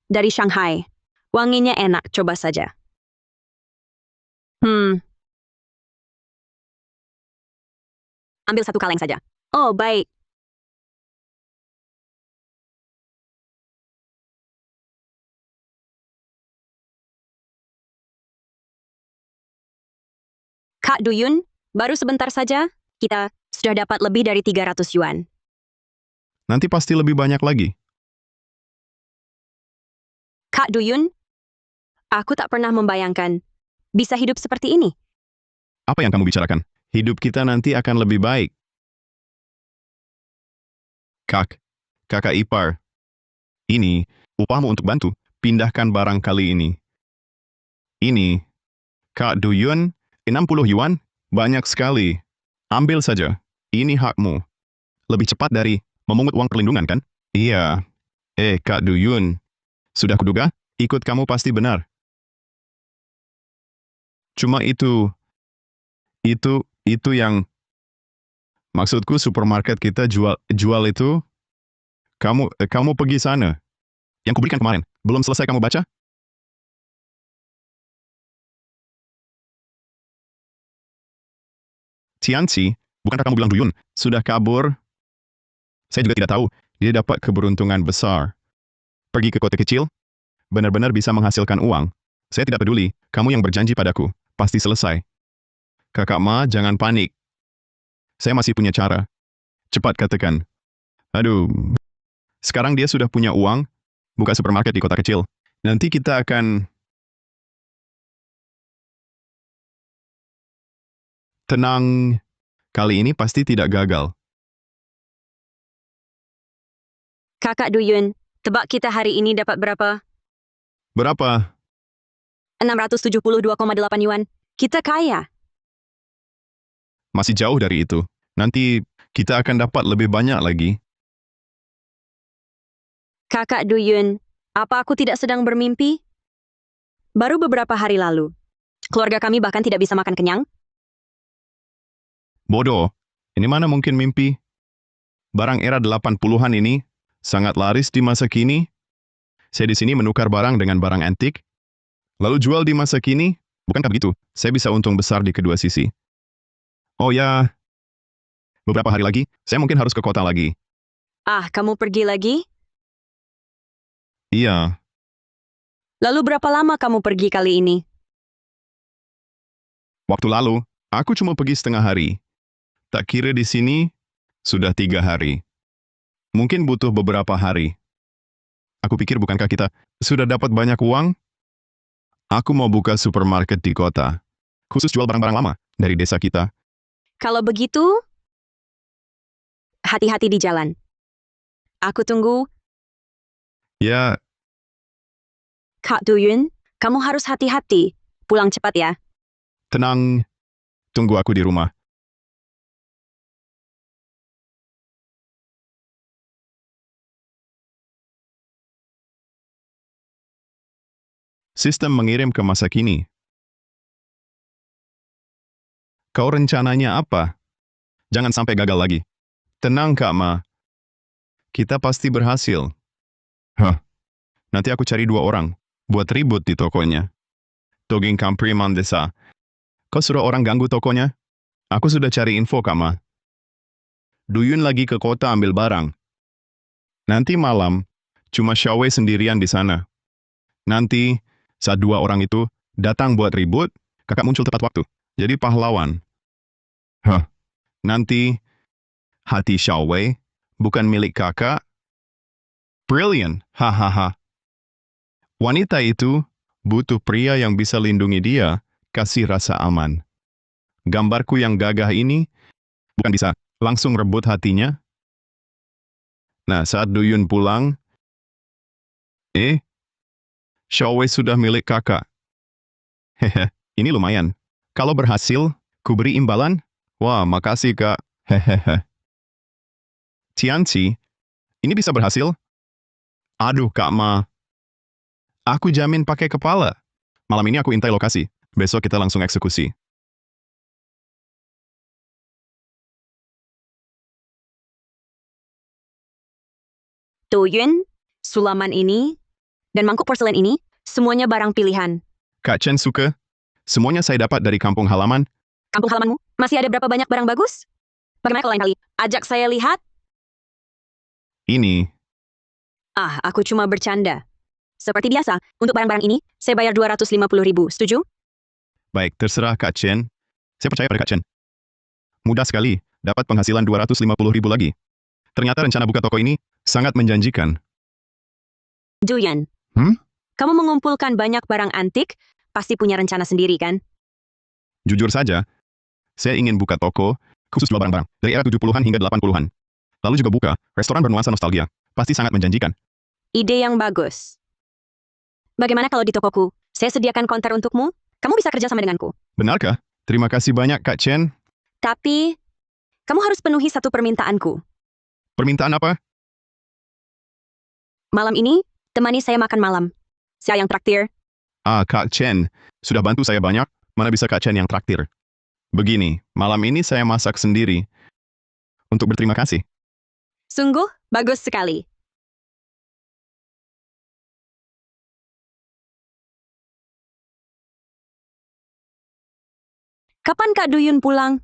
Dari Shanghai. Wanginya enak, coba saja. Ambil 1 kaleng saja. Oh, baik. Kak Duyun, Baru sebentar saja, kita sudah dapat lebih dari 300 yuan. Nanti pasti lebih banyak lagi. Kak Duyun, aku tak pernah membayangkan bisa hidup seperti ini. Apa yang kamu bicarakan? Hidup kita nanti akan lebih baik. Kakak ipar. Ini, upahmu untuk bantu. Pindahkan barang kali ini. Ini, Kak Duyun, 60 yuan? Banyak sekali. Ambil saja. Ini hakmu. Lebih cepat dari memungut uang perlindungan, kan? Iya. Kak Duyun. Sudah kuduga, ikut kamu pasti benar. Cuma itu yang, maksudku supermarket kita jual itu, kamu pergi sana. Yang kuberikan kemarin, belum selesai kamu baca? Tianci, bukankah kamu bilang Duyun, sudah kabur? Saya juga tidak tahu, dia dapat keberuntungan besar. Pergi ke kota kecil, benar-benar bisa menghasilkan uang. Saya tidak peduli, kamu yang berjanji padaku, pasti selesai. Kakak Ma, jangan panik. Saya masih punya cara. Cepat katakan. Aduh, sekarang dia sudah punya uang, buka supermarket di kota kecil. Nanti kita akan... Tenang, kali ini pasti tidak gagal. Kakak Duyun, tebak kita hari ini dapat berapa? Berapa? 672,8 yuan. Kita kaya. Masih jauh dari itu. Nanti kita akan dapat lebih banyak lagi. Kakak Duyun, apa aku tidak sedang bermimpi? Baru beberapa hari lalu, keluarga kami bahkan tidak bisa makan kenyang. Bodoh, ini mana mungkin mimpi? Barang era 80-an ini sangat laris di masa kini. Saya di sini menukar barang dengan barang antik, lalu jual di masa kini. Bukankah begitu? Saya bisa untung besar di kedua sisi. Oh ya, beberapa hari lagi, saya mungkin harus ke kota lagi. Ah, kamu pergi lagi? Iya, Lalu berapa lama kamu pergi kali ini? waktu lalu, aku cuma pergi setengah hari. Tak kira di sini, sudah 3 hari. Mungkin butuh beberapa hari. Aku pikir bukankah kita sudah dapat banyak uang? Aku mau buka supermarket di kota. Khusus jual barang-barang lama dari desa kita. Kalau begitu, hati-hati di jalan. Aku tunggu. Ya, Kak Duyun, kamu harus hati-hati. Pulang cepat ya. tenang. Tunggu aku di rumah. Sistem mengirim ke masa kini. Kau rencananya apa? Jangan sampai gagal lagi. Tenang, Kak Ma. Kita pasti berhasil. Hah, nanti aku cari 2 orang. Buat ribut di tokonya. Toging Kampri Mandesa. Kau suruh orang ganggu tokonya? Aku sudah cari info, Kak Ma. Duyun lagi ke kota ambil barang. Nanti malam, cuma Xiaowei sendirian di sana. Nanti, saat 2 orang itu datang buat ribut, kakak muncul tepat waktu. Jadi pahlawan. Hah, nanti hati Xiaowei bukan milik kakak. Brilliant, hahaha. Wanita itu butuh pria yang bisa lindungi dia, kasih rasa aman. Gambarku yang gagah ini bukan bisa langsung rebut hatinya. Nah, saat Duyun pulang, Xiaowei sudah milik kakak. Hehe, ini lumayan. Kalau berhasil, ku beri imbalan. Wah, makasih, Kak. Hehehe. Tianci, ini bisa berhasil? Aduh, Kak Ma. Aku jamin pakai kepala. Malam ini aku intai lokasi. Besok kita langsung eksekusi. Duyun, sulaman ini, dan mangkuk porselen ini, semuanya barang pilihan. Kak Chen suka? Semuanya saya dapat dari kampung halaman. Kampung halamanmu, masih ada berapa banyak barang bagus? Bagaimana kalau lain kali? Ajak saya lihat? Ini, Ah, aku cuma bercanda. Seperti biasa, untuk barang-barang ini, saya bayar 250.000, setuju? baik, terserah Kak Chen. Saya percaya pada Kak Chen. Mudah sekali, dapat penghasilan 250.000 lagi. Ternyata rencana buka toko ini sangat menjanjikan. Duyan, Hmm? kamu mengumpulkan banyak barang antik, pasti punya rencana sendiri kan? Jujur saja, saya ingin buka toko khusus jual barang-barang dari era 70-an hingga 80-an. Lalu juga buka restoran bernuansa nostalgia. Pasti sangat menjanjikan. Ide yang bagus. Bagaimana kalau di tokoku, saya sediakan konter untukmu? Kamu bisa kerja sama denganku. Benarkah? Terima kasih banyak, Kak Chen. Tapi, kamu harus penuhi satu permintaanku. Permintaan apa? Malam ini, temani saya makan malam. Saya yang traktir. Kak Chen, sudah bantu saya banyak. Mana bisa Kak Chen yang traktir? Begini, malam ini saya masak sendiri. Untuk berterima kasih. Sungguh, bagus sekali. Kapan Kak Duyun pulang?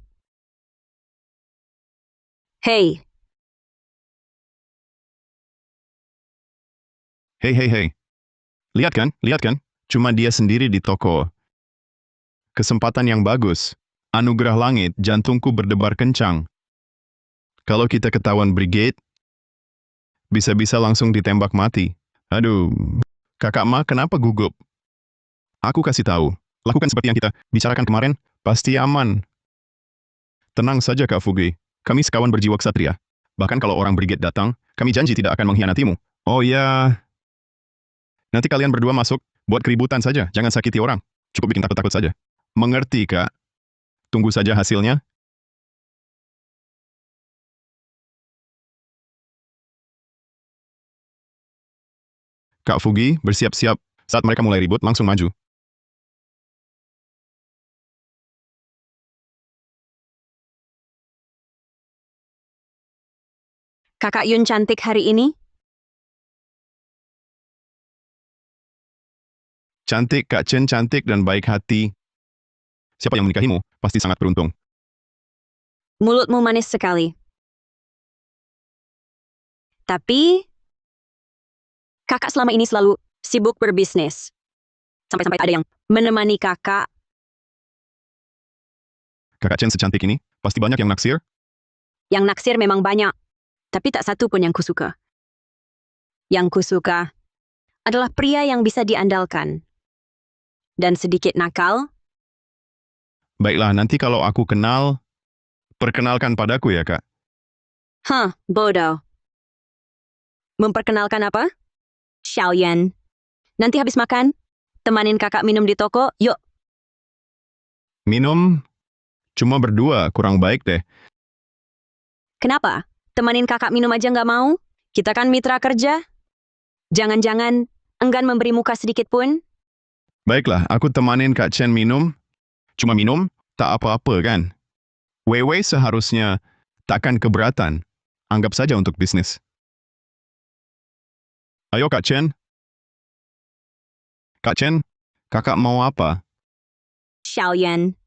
Hei, Hei, hei, hei. Lihat kan? Lihat kan? Cuma dia sendiri di toko. Kesempatan yang bagus. Anugerah langit, jantungku berdebar kencang. Kalau kita ketahuan brigade, bisa-bisa langsung ditembak mati. Aduh, Kakak Ma kenapa gugup? Aku kasih tahu. Lakukan seperti yang kita bicarakan kemarin, pasti aman. Tenang saja Kak Fugi. Kami sekawan berjiwa ksatria. Bahkan kalau orang brigade datang, kami janji tidak akan mengkhianatimu. Oh ya, nanti kalian berdua masuk, buat keributan saja, jangan sakiti orang. Cukup bikin takut-takut saja. Mengerti, Kak? Tunggu saja hasilnya. Kak Fugi, bersiap-siap. Saat mereka mulai ribut, langsung maju. Kakak Yun cantik hari ini? Cantik, Kak Chen cantik dan baik hati. Siapa yang menikahimu, pasti sangat beruntung. Mulutmu manis sekali. Tapi, kakak selama ini selalu sibuk berbisnis. Sampai-sampai ada yang menemani kakak. Kakak Chen secantik ini, pasti banyak yang naksir. Yang naksir memang banyak, tapi tak satu pun yang kusuka. Yang kusuka adalah pria yang bisa diandalkan. Dan sedikit nakal, Baiklah, nanti kalau aku kenal, perkenalkan padaku ya, Kak. bodoh. Memperkenalkan apa? Xiaoyan. Nanti habis makan, temanin kakak minum di toko, yuk. Minum, cuma berdua, kurang baik deh. Kenapa? Temanin kakak minum aja nggak mau? Kita kan mitra kerja. Jangan-jangan enggan memberi muka sedikit pun? Baiklah, aku temanin Kak Chen minum. Cuma minum, tak apa-apa kan? Wewe seharusnya takkan keberatan. Anggap saja untuk bisnis. Ayo Kak Chen. Kak Chen, kakak mau apa? Xiaoyan.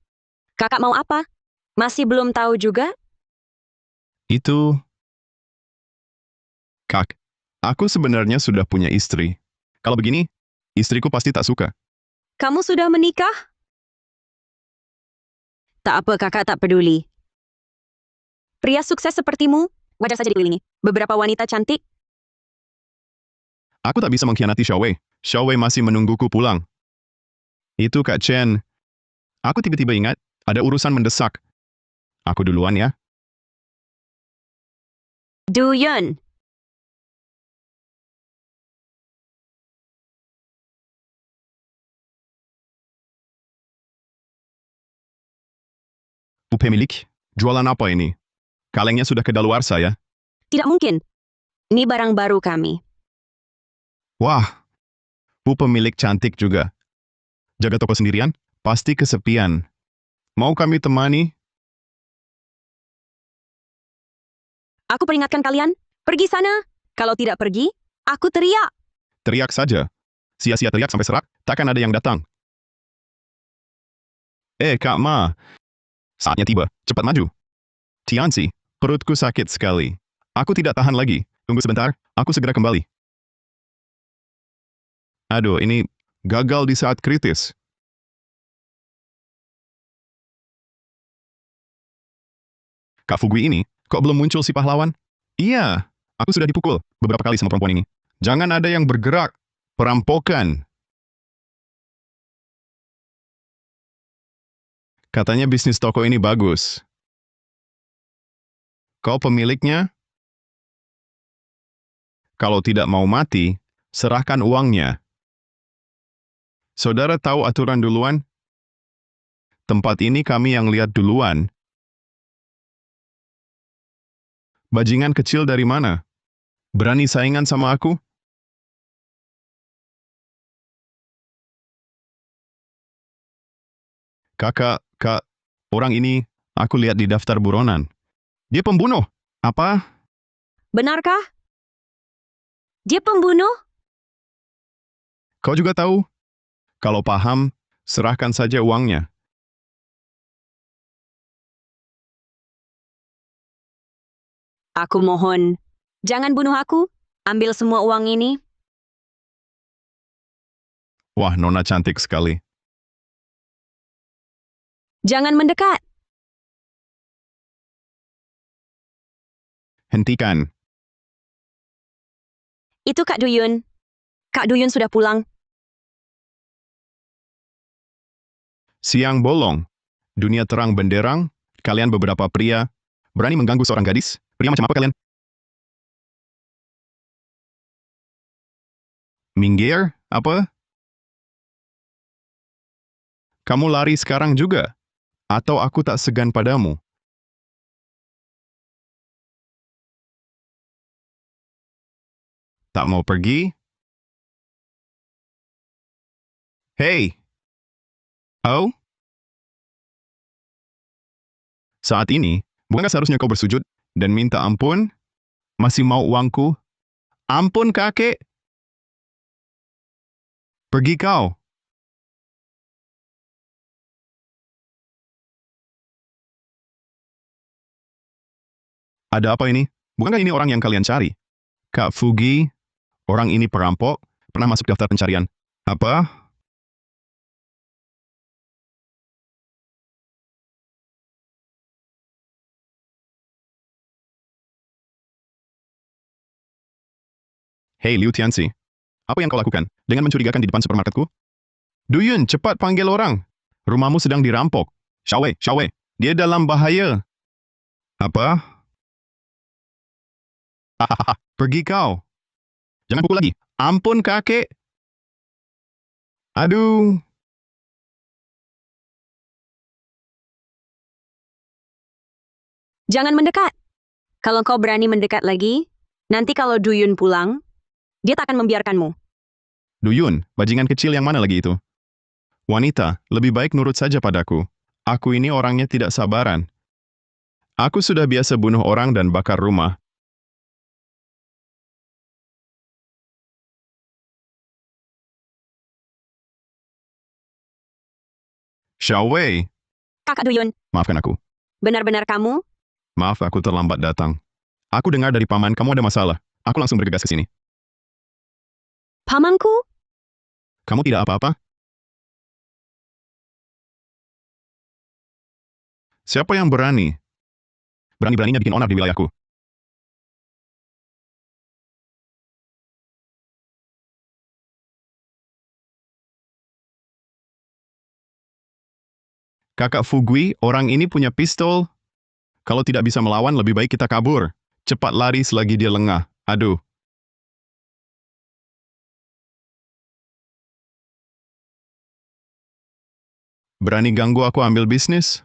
Kakak mau apa? Masih belum tahu juga? Itu... Kak, aku sebenarnya sudah punya istri. Kalau begini, istriku pasti tak suka. Kamu sudah menikah? Tak apa kakak tak peduli. Pria sukses sepertimu, wajar saja dikelilingi. Beberapa wanita cantik, Aku tak bisa mengkhianati Xiaowei. Xiaowei masih menungguku pulang. Itu Kak Chen. Aku tiba-tiba ingat, ada urusan mendesak. Aku duluan ya. Duyun. Pemilik, jualan apa ini? Kalengnya sudah kedaluarsa ya? Tidak mungkin. Ini barang baru kami. Wah, pemilik cantik juga. Jaga toko sendirian? Pasti kesepian. Mau kami temani? Aku peringatkan kalian, pergi sana. Kalau tidak pergi, aku teriak. Teriak saja. Sia-sia teriak sampai serak, takkan ada yang datang. Kak Ma. Saatnya tiba, cepat maju. Tianzi, perutku sakit sekali. Aku tidak tahan lagi. Tunggu sebentar, aku segera kembali. Aduh, ini gagal di saat kritis. Kak Fugui ini, kok belum muncul si pahlawan? Iya, aku sudah dipukul beberapa kali sama perempuan ini. Jangan ada yang bergerak. Perampokan. Katanya bisnis toko ini bagus. Kau pemiliknya? Kalau tidak mau mati, serahkan uangnya. Saudara tahu aturan duluan? Tempat ini kami yang lihat duluan. Bajingan kecil dari mana? Berani saingan sama aku? Kak, orang ini aku lihat di daftar buronan. Dia pembunuh. Apa? Benarkah? Dia pembunuh? Kau juga tahu? Kalau paham, serahkan saja uangnya. Aku mohon, jangan bunuh aku. Ambil semua uang ini. Wah, Nona cantik sekali. Jangan mendekat. Hentikan. Itu Kak Duyun. Kak Duyun sudah pulang. Siang bolong. Dunia terang benderang. Kalian beberapa pria. Berani mengganggu seorang gadis? Pria macam apa kalian? Minggir? Apa? Kamu lari sekarang juga? Atau aku tak segan padamu? Tak mau pergi? Hei! Oh? Saat ini, bukankah seharusnya kau bersujud dan minta ampun? Masih mau uangku? Ampun, kakek! Pergi kau! Ada apa ini? Bukankah ini orang yang kalian cari? Kak Fugi, orang ini perampok, pernah masuk daftar pencarian. Apa? Hei Liu Tianxi, apa yang kau lakukan dengan mencurigakan di depan supermarketku? Duyun, cepat panggil orang. Rumahmu sedang dirampok. Xiaowei, dia dalam bahaya. Apa? Hahaha, pergi kau. Jangan pukul lagi. Ampun, kakek. Aduh. Jangan mendekat. Kalau kau berani mendekat lagi, nanti kalau Duyun pulang, dia tak akan membiarkanmu. Duyun, bajingan kecil yang mana lagi itu? Wanita, lebih baik nurut saja padaku. Aku ini orangnya tidak sabaran. Aku sudah biasa bunuh orang dan bakar rumah. Xiaowei, Kakak Duyun, maafkan aku. benar-benar kamu? Maaf, aku terlambat datang. Aku dengar dari paman kamu ada masalah. Aku langsung bergegas ke sini. Pamanku? Kamu tidak apa-apa? Siapa yang berani? Berani-beraninya bikin onar di wilayahku. Kakak Fugui, orang ini punya pistol. Kalau tidak bisa melawan, lebih baik kita kabur. Cepat lari selagi dia lengah. Aduh. Berani ganggu aku ambil bisnis?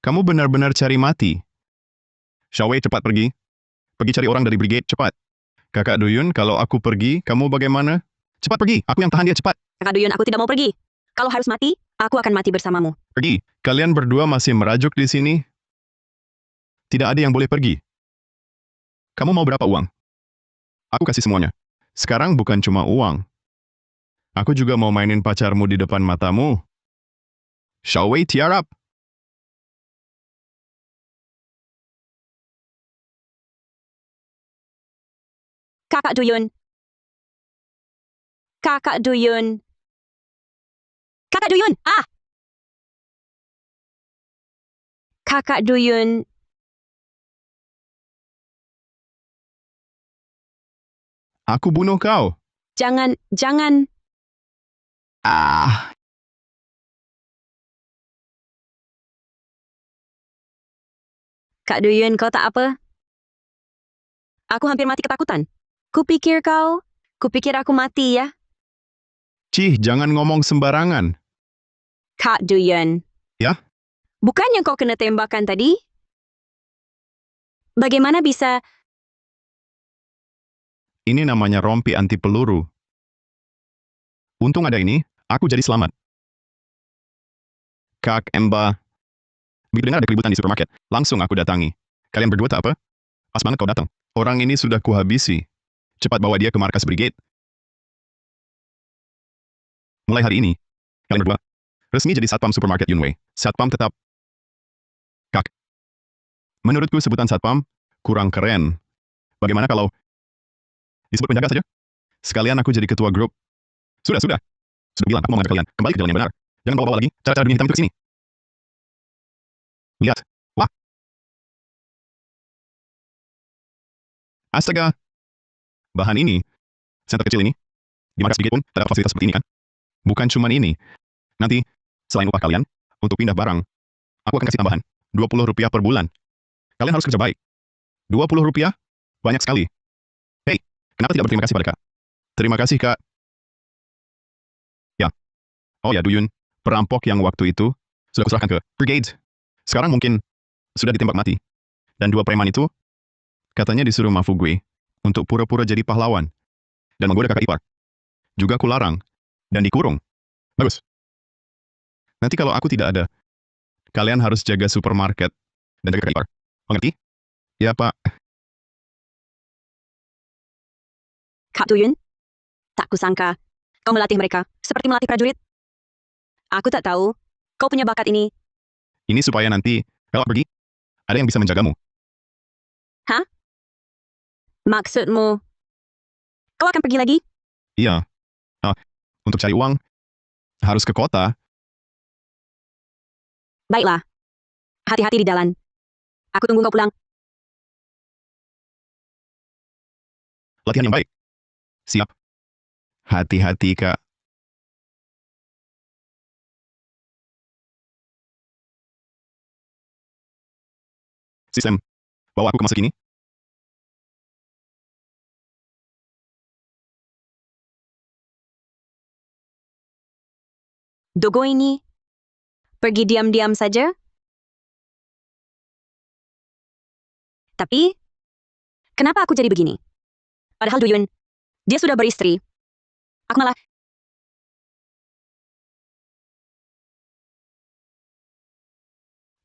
Kamu benar-benar cari mati. Xiaowei, cepat pergi. Pergi cari orang dari brigade, cepat. Kakak Duyun, kalau aku pergi, kamu bagaimana? Cepat pergi, aku yang tahan dia, cepat. Kakak Duyun, aku tidak mau pergi. Kalau harus mati, aku akan mati bersamamu. Pergi. Kalian berdua masih merajuk di sini? Tidak ada yang boleh pergi. Kamu mau berapa uang? Aku kasih semuanya. Sekarang bukan cuma uang. Aku juga mau mainin pacarmu di depan matamu. Xiaowei, tiarap. Kakak Duyun. Kakak Duyun. Kakak Duyun! Ah! Kakak Duyun. Aku bunuh kau. Jangan. Ah, Kak Duyun, kau tak apa? Aku hampir mati ketakutan. Kupikir aku mati ya. Cih, jangan ngomong sembarangan. Kak Duyun, Ya, bukannya kau kena tembakan tadi? Bagaimana bisa? ini namanya rompi anti peluru. Untung ada ini, aku jadi selamat. Kak Emba, begitu dengar ada keributan di supermarket, langsung aku datangi. Kalian berdua tak apa? Pas banget kau datang. Orang ini sudah kuhabisi. Cepat bawa dia ke markas brigade. Mulai hari ini, kalian berdua resmi jadi satpam supermarket Yunwei. Satpam tetap. Kak, menurutku sebutan satpam kurang keren. Bagaimana kalau disebut penjaga saja? Sekalian aku jadi ketua grup. Sudah. Sudah bilang aku mau ngajak kalian kembali ke jalan yang benar. Jangan bawa-bawa lagi cara-cara dunia hitam itu ke sini. Lihat. Wah, astaga. Bahan ini, senter kecil ini, di markas brigade pun terdapat fasilitas seperti ini kan? Bukan cuman ini. Nanti, selain upah kalian, untuk pindah barang, aku akan kasih tambahan. Rp20 per bulan. Kalian harus kerja baik. Rp20? Banyak sekali. Hei, kenapa tidak berterima kasih pada Kak? Terima kasih, Kak. Ya. Oh ya, Duyun. Perampok yang waktu itu sudah kuserahkan ke brigade. Sekarang mungkin sudah ditembak mati. Dan dua preman itu katanya disuruh Mafugwe untuk pura-pura jadi pahlawan dan menggoda kakak ipar. Juga kularang dan dikurung. Bagus. Nanti kalau aku tidak ada, kalian harus jaga supermarket dan jaga kakak ipar. Mengerti? Ya, Pak. Kak Duyun, tak kusangka kau melatih mereka seperti melatih prajurit. Aku tak tahu, kau punya bakat ini. Ini supaya nanti, kalau pergi, ada yang bisa menjagamu. Hah? Maksudmu, kau akan pergi lagi? Iya. Ah, untuk cari uang, harus ke kota. Baiklah, hati-hati di jalan. Aku tunggu kau pulang. Latihan yang baik. Siap. Hati-hati, Kak. Sistem, bawa aku ke masa kini. Dogo ini, pergi diam-diam saja? Tapi, kenapa aku jadi begini? Padahal Duyun, dia sudah beristri. Aku malah,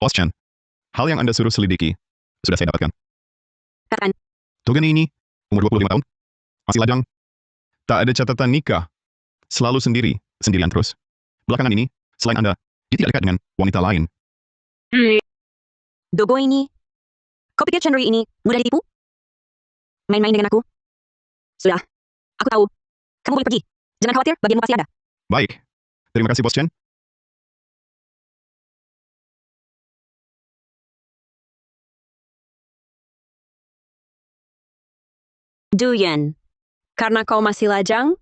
Bos Chan, hal yang Anda suruh selidiki, sudah saya dapatkan. katakan, Togani ini, umur 25 tahun, masih lajang, tak ada catatan nikah, selalu sendirian terus. Belakangan ini, selain Anda, dia tidak dekat dengan wanita lain. Dogo ini, kau pikir Chandri ini mudah ditipu? Main-main dengan aku? Sudah, aku tahu. Kamu boleh pergi. Jangan khawatir, bagianmu pasti ada. Baik, terima kasih Bos Chen. Duyun, karena kau masih lajang,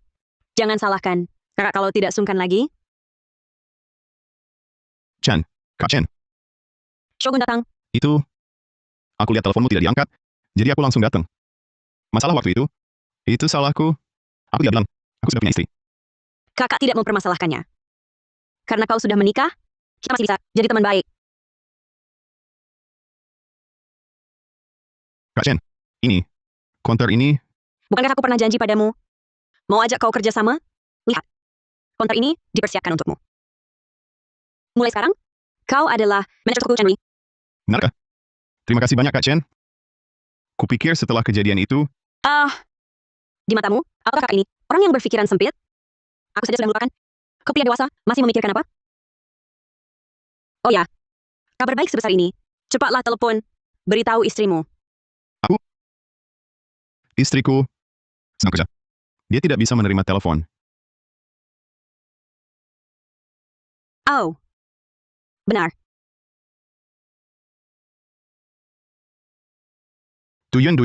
jangan salahkan. Kakak kalau tidak sungkan lagi, Chan, Kak Chen, Shogun datang. itu, aku lihat teleponmu tidak diangkat, jadi aku langsung datang. Masalah waktu itu salahku. Aku tidak bilang, aku sudah punya istri. Kakak tidak mempermasalahkannya. Karena kau sudah menikah, kita masih bisa jadi teman baik. Kak Chen, ini, konter ini, Bukankah aku pernah janji padamu? Mau ajak kau kerja sama? Lihat, konter ini dipersiapkan untukmu. Mulai sekarang, kau adalah manajer toko Chanui. benarkah? Terima kasih banyak Kak Chen. Kupikir setelah kejadian itu, Di matamu, apakah kakak ini orang yang berpikiran sempit? Aku saja sudah melupakan. Kau pria dewasa, masih memikirkan apa? Oh ya, kabar baik sebesar ini. Cepatlah telepon. Beritahu istrimu. istriku sedang kerja. Dia tidak bisa menerima telepon. Oh, benar. Duyun,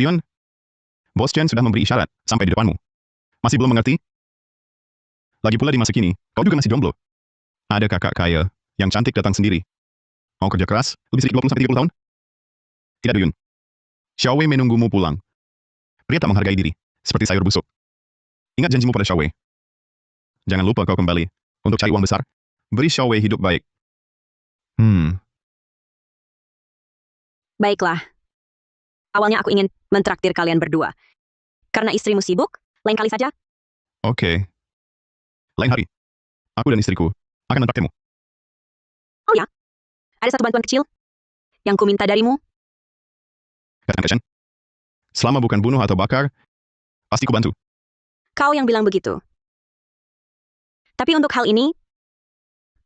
Bos Chen sudah memberi isyarat sampai di depanmu. Masih belum mengerti? Lagi pula di masa kini, kau juga masih jomblo. Ada kakak kaya yang cantik datang sendiri. Mau kerja keras, lebih sedikit 20-30 tahun? Tidak, Duyun. Xiao Wei menunggumu pulang. Pria tak menghargai diri, seperti sayur busuk. Ingat janjimu pada Xiao Wei. Jangan lupa kau kembali. Untuk cari uang besar, beri Xiao Wei hidup baik. Baiklah. Awalnya aku ingin mentraktir kalian berdua. Karena istrimu sibuk, lain kali saja. Oke. Lain hari, aku dan istriku akan mentraktirmu. Oh ya, ada satu bantuan kecil yang ku minta darimu. Katakan Chen. Selama bukan bunuh atau bakar, pasti ku bantu. Kau yang bilang begitu. Tapi untuk hal ini,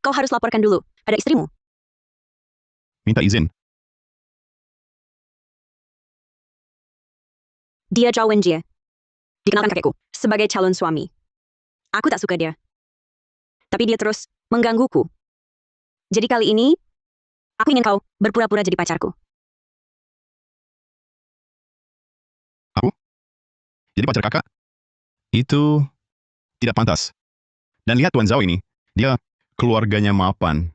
kau harus laporkan dulu pada istrimu. Minta izin. Dia Zhao Wenjie. Dikenalkan kakekku sebagai calon suami. Aku tak suka dia. Tapi dia terus menggangguku. Jadi kali ini, aku ingin kau berpura-pura jadi pacarku. Jadi pacar kakak? Itu tidak pantas. Dan lihat Tuan Zhao ini, dia keluarganya mapan.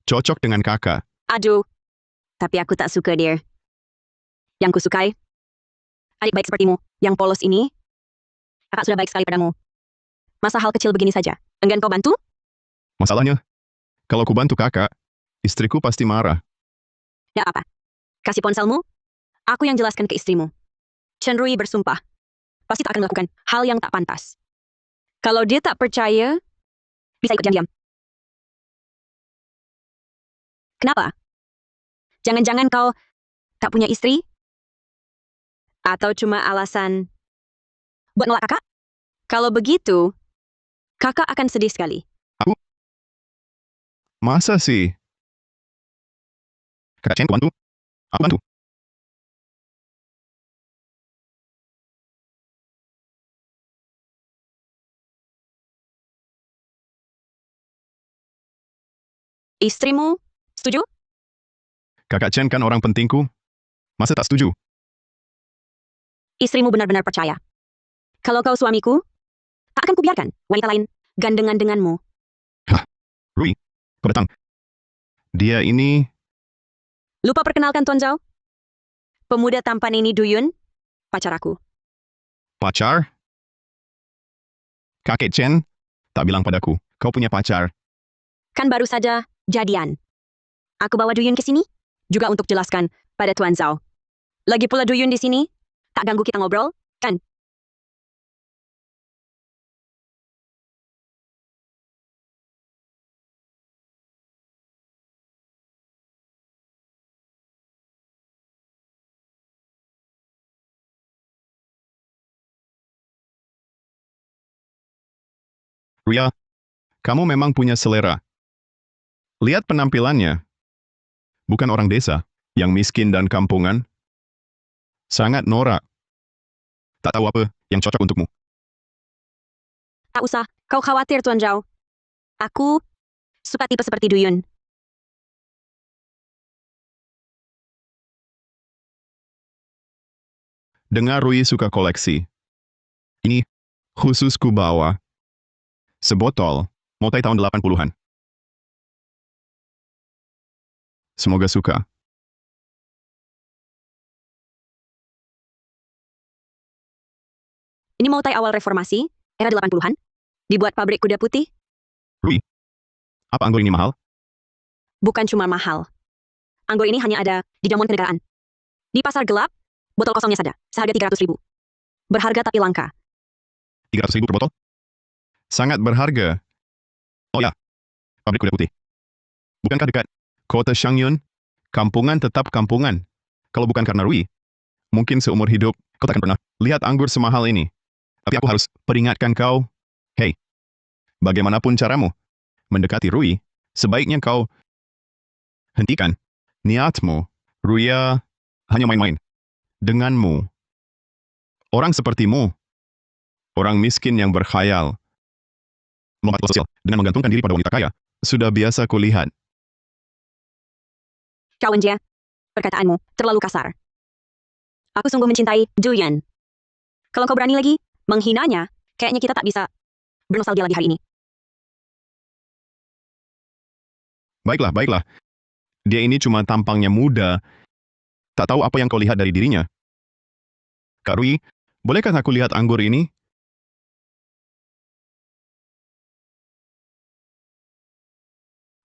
Cocok dengan kakak. Aduh, tapi aku tak suka dia. Yang kusukai, adik baik sepertimu, yang polos ini, kakak sudah baik sekali padamu. Masa hal kecil begini saja, enggan kau bantu? Masalahnya, kalau ku bantu kakak, istriku pasti marah. Tidak apa. Kasih ponselmu, aku yang jelaskan ke istrimu. Chen Rui bersumpah, pasti tak akan melakukan hal yang tak pantas. Kalau dia tak percaya, bisa ikut diam-diam. Kenapa? Jangan-jangan kau tak punya istri? Atau cuma alasan buat nolak kakak? Kalau begitu, kakak akan sedih sekali. Masa sih? Kakak Chen, ku bantu. Aku bantu. Istrimu, setuju? Kakak Chen kan orang pentingku. Masa tak setuju? Istrimu benar-benar percaya. Kalau kau suamiku, tak akan kubiarkan wanita lain gandengan denganmu. Rui, kau datang. Dia ini, Lupa perkenalkan Tuan Zhao? Pemuda tampan ini Duyun, pacar aku. pacar? Kakek Chen, tak bilang padaku, kau punya pacar. Kan baru saja jadian. Aku bawa Duyun ke sini, juga untuk jelaskan pada Tuan Zhao. Lagi pula Duyun di sini, tak ganggu kita ngobrol, kan? Ria, kamu memang punya selera. Lihat penampilannya. Bukan orang desa, yang miskin dan kampungan. Sangat norak. Tak tahu apa yang cocok untukmu. Tak usah, kau khawatir Tuan Zhao. Aku suka tipe seperti Duyun. Dengar Rui suka koleksi. Ini khusus ku bawa. Sebotol, motai tahun 80-an. Semoga suka. Ini mau awal reformasi, era 80-an, dibuat pabrik kuda putih, Rui, apa anggur ini mahal? bukan cuma mahal. Anggur ini hanya ada di jamuan kenegaraan. Di pasar gelap, botol kosongnya saja, seharga 300.000. Berharga tapi langka. 300.000 per botol? Sangat berharga. Oh ya, pabrik kuda putih. Bukankah dekat kota Shangyun? Kampungan tetap kampungan. Kalau bukan karena Rui, mungkin seumur hidup kau takkan pernah lihat anggur semahal ini. Tapi aku harus peringatkan kau. Hei, bagaimanapun caramu mendekati Rui, sebaiknya kau hentikan niatmu. Ruya hanya main-main denganmu. Orang sepertimu, orang miskin yang berkhayal, melompat sosial dengan menggantungkan diri pada wanita kaya, sudah biasa kulihat. Zhao Wenjie, perkataanmu terlalu kasar. Aku sungguh mencintai Duyun. Kalau kau berani lagi menghinanya, kayaknya kita tak bisa bernostalgia lagi hari ini. Baiklah, baiklah. Dia ini cuma tampangnya muda. Tak tahu apa yang kau lihat dari dirinya. Kak Rui, bolehkah aku lihat anggur ini?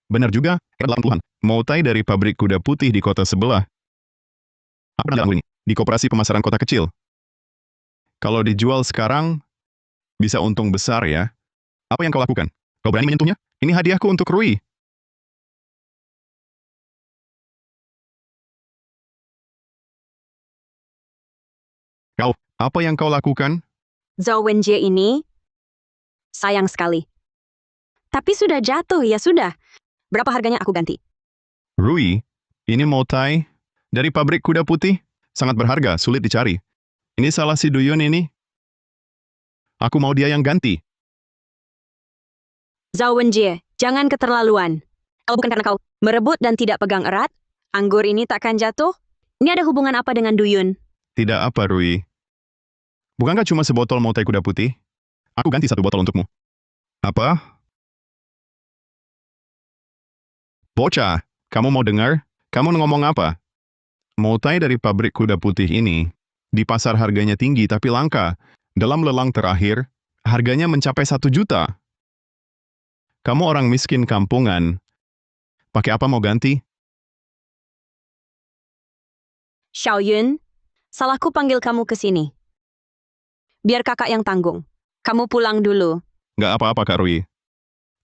Benar juga, era 80-an. Moutai dari pabrik kuda putih di kota sebelah. Apa pernah anggur ini? Di koperasi pemasaran kota kecil. Kalau dijual sekarang, bisa untung besar ya. Apa yang kau lakukan? Kau berani menyentuhnya? Ini hadiahku untuk Rui. Kau, apa yang kau lakukan? Zhao Wenjie ini sayang sekali. Tapi sudah jatuh, ya sudah. Berapa harganya aku ganti? Rui, ini Moutai dari pabrik kuda putih. Sangat berharga, sulit dicari. Ini salah si Duyun ini. Aku mau dia yang ganti. Zhao Wenjie, jangan keterlaluan. Kalau bukan karena kau merebut dan tidak pegang erat, anggur ini takkan jatuh. Ini ada hubungan apa dengan Duyun? Tidak apa, Rui. Bukankah cuma sebotol Moutai kuda putih? Aku ganti satu botol untukmu. Apa? Bocah, kamu mau dengar? Kamu ngomong apa? Moutai dari pabrik kuda putih ini, di pasar harganya tinggi tapi langka. Dalam lelang terakhir, harganya mencapai 1 juta. Kamu orang miskin kampungan. Pakai apa mau ganti? Xiaoyun, salahku panggil kamu ke sini. Biar kakak yang tanggung. Kamu pulang dulu. Nggak apa-apa, Kak Rui.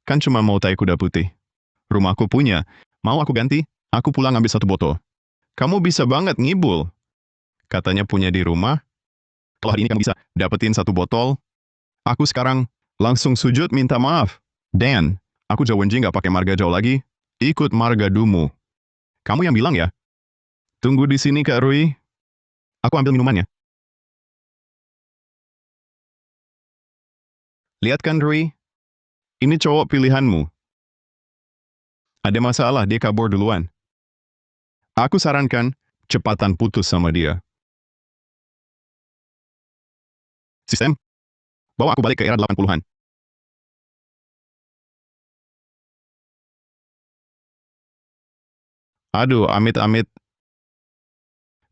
Kan cuma Moutai kuda putih. Rumahku punya. Mau aku ganti? Aku pulang ambil satu botol. Kamu bisa banget ngibul. Katanya punya di rumah. Kalau hari ini kamu bisa dapetin satu botol, aku sekarang langsung sujud minta maaf. Dan, aku Zhao Wenjie nggak pakai marga Zhao lagi. Ikut marga Dumu. Kamu yang bilang ya? Tunggu di sini, Kak Rui. Aku ambil minumannya. Lihat kan, Rui? Ini cowok pilihanmu. Ada masalah, dia kabur duluan. Aku sarankan, cepatan putus sama dia. Sistem, bawa aku balik ke era 80-an. Aduh, amit-amit.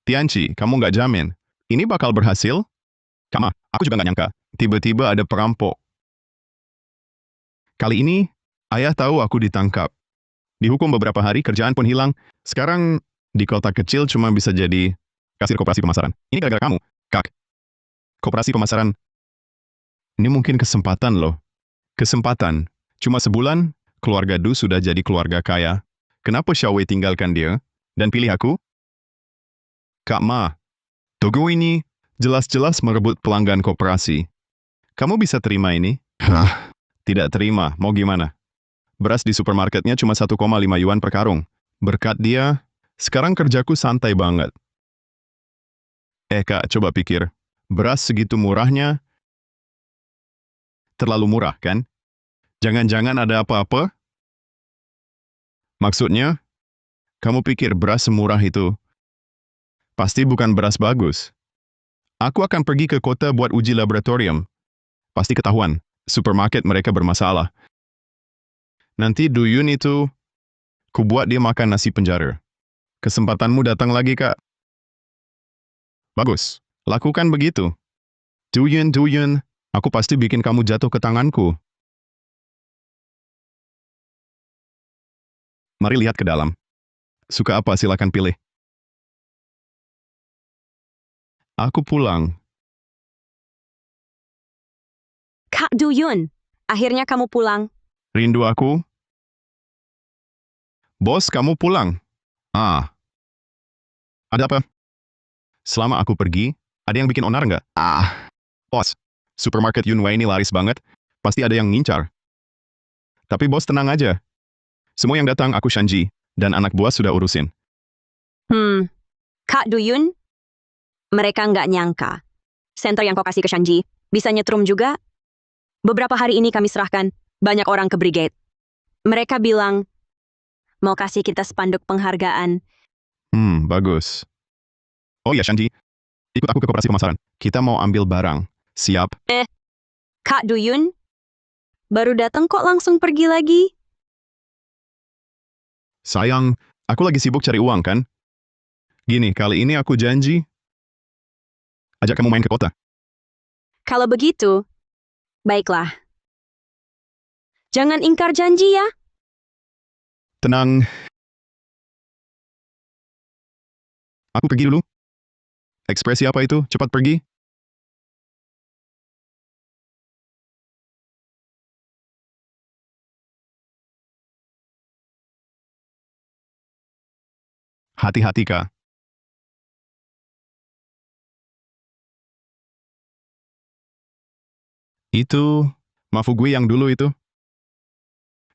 Tianchi, kamu nggak jamin. Ini bakal berhasil? Kama, aku juga nggak nyangka. Tiba-tiba ada perampok. Kali ini, ayah tahu aku ditangkap. Dihukum beberapa hari, kerjaan pun hilang. Sekarang, di kota kecil cuma bisa jadi kasir koperasi pemasaran. Ini gara-gara kamu, Kak. Koperasi pemasaran. Ini mungkin kesempatan loh. Kesempatan. Cuma sebulan, keluarga Du sudah jadi keluarga kaya. Kenapa Xiaowei tinggalkan dia dan pilih aku? Kak Ma, Togo ini jelas-jelas merebut pelanggan koperasi. Kamu bisa terima ini? Hah? Tidak terima, mau gimana? Beras di supermarketnya cuma 1,5 yuan per karung. Berkat dia, sekarang kerjaku santai banget. Kak, coba pikir. Beras segitu murahnya, terlalu murah, kan? Jangan-jangan ada apa-apa? Maksudnya, kamu pikir beras semurah itu pasti bukan beras bagus. Aku akan pergi ke kota buat uji laboratorium. Pasti ketahuan, supermarket mereka bermasalah. Nanti Duyun itu, ku buat dia makan nasi penjara. Kesempatanmu datang lagi, Kak. Bagus, lakukan begitu. Duyun, Duyun, aku pasti bikin kamu jatuh ke tanganku. Mari lihat ke dalam. Suka apa silakan pilih. Aku pulang. Kak Duyun, akhirnya kamu pulang. Rindu aku? Bos, kamu pulang. Ada apa? Selama aku pergi, ada yang bikin onar nggak? Bos, supermarket Yunwei ini laris banget. Pasti ada yang ngincar. Tapi bos tenang aja. Semua yang datang aku Shanji, dan anak buah sudah urusin. Kak Duyun, mereka nggak nyangka. Center yang kau kasih ke Shanji bisa nyetrum juga. Beberapa hari ini kami serahkan banyak orang ke brigade. Mereka bilang, mau kasih kita spanduk penghargaan. Bagus. Oh ya, Shanji. Ikut aku ke koperasi pemasaran. Kita mau ambil barang. Siap? Kak Duyun, baru datang kok langsung pergi lagi? Sayang, aku lagi sibuk cari uang kan? Gini, kali ini aku janji ajak kamu main ke kota. Kalau begitu, baiklah. Jangan ingkar janji ya. Tenang, aku pergi dulu. Ekspresi apa itu? Cepat pergi. Hati-hati, Kak. Itu Mafugui yang dulu itu.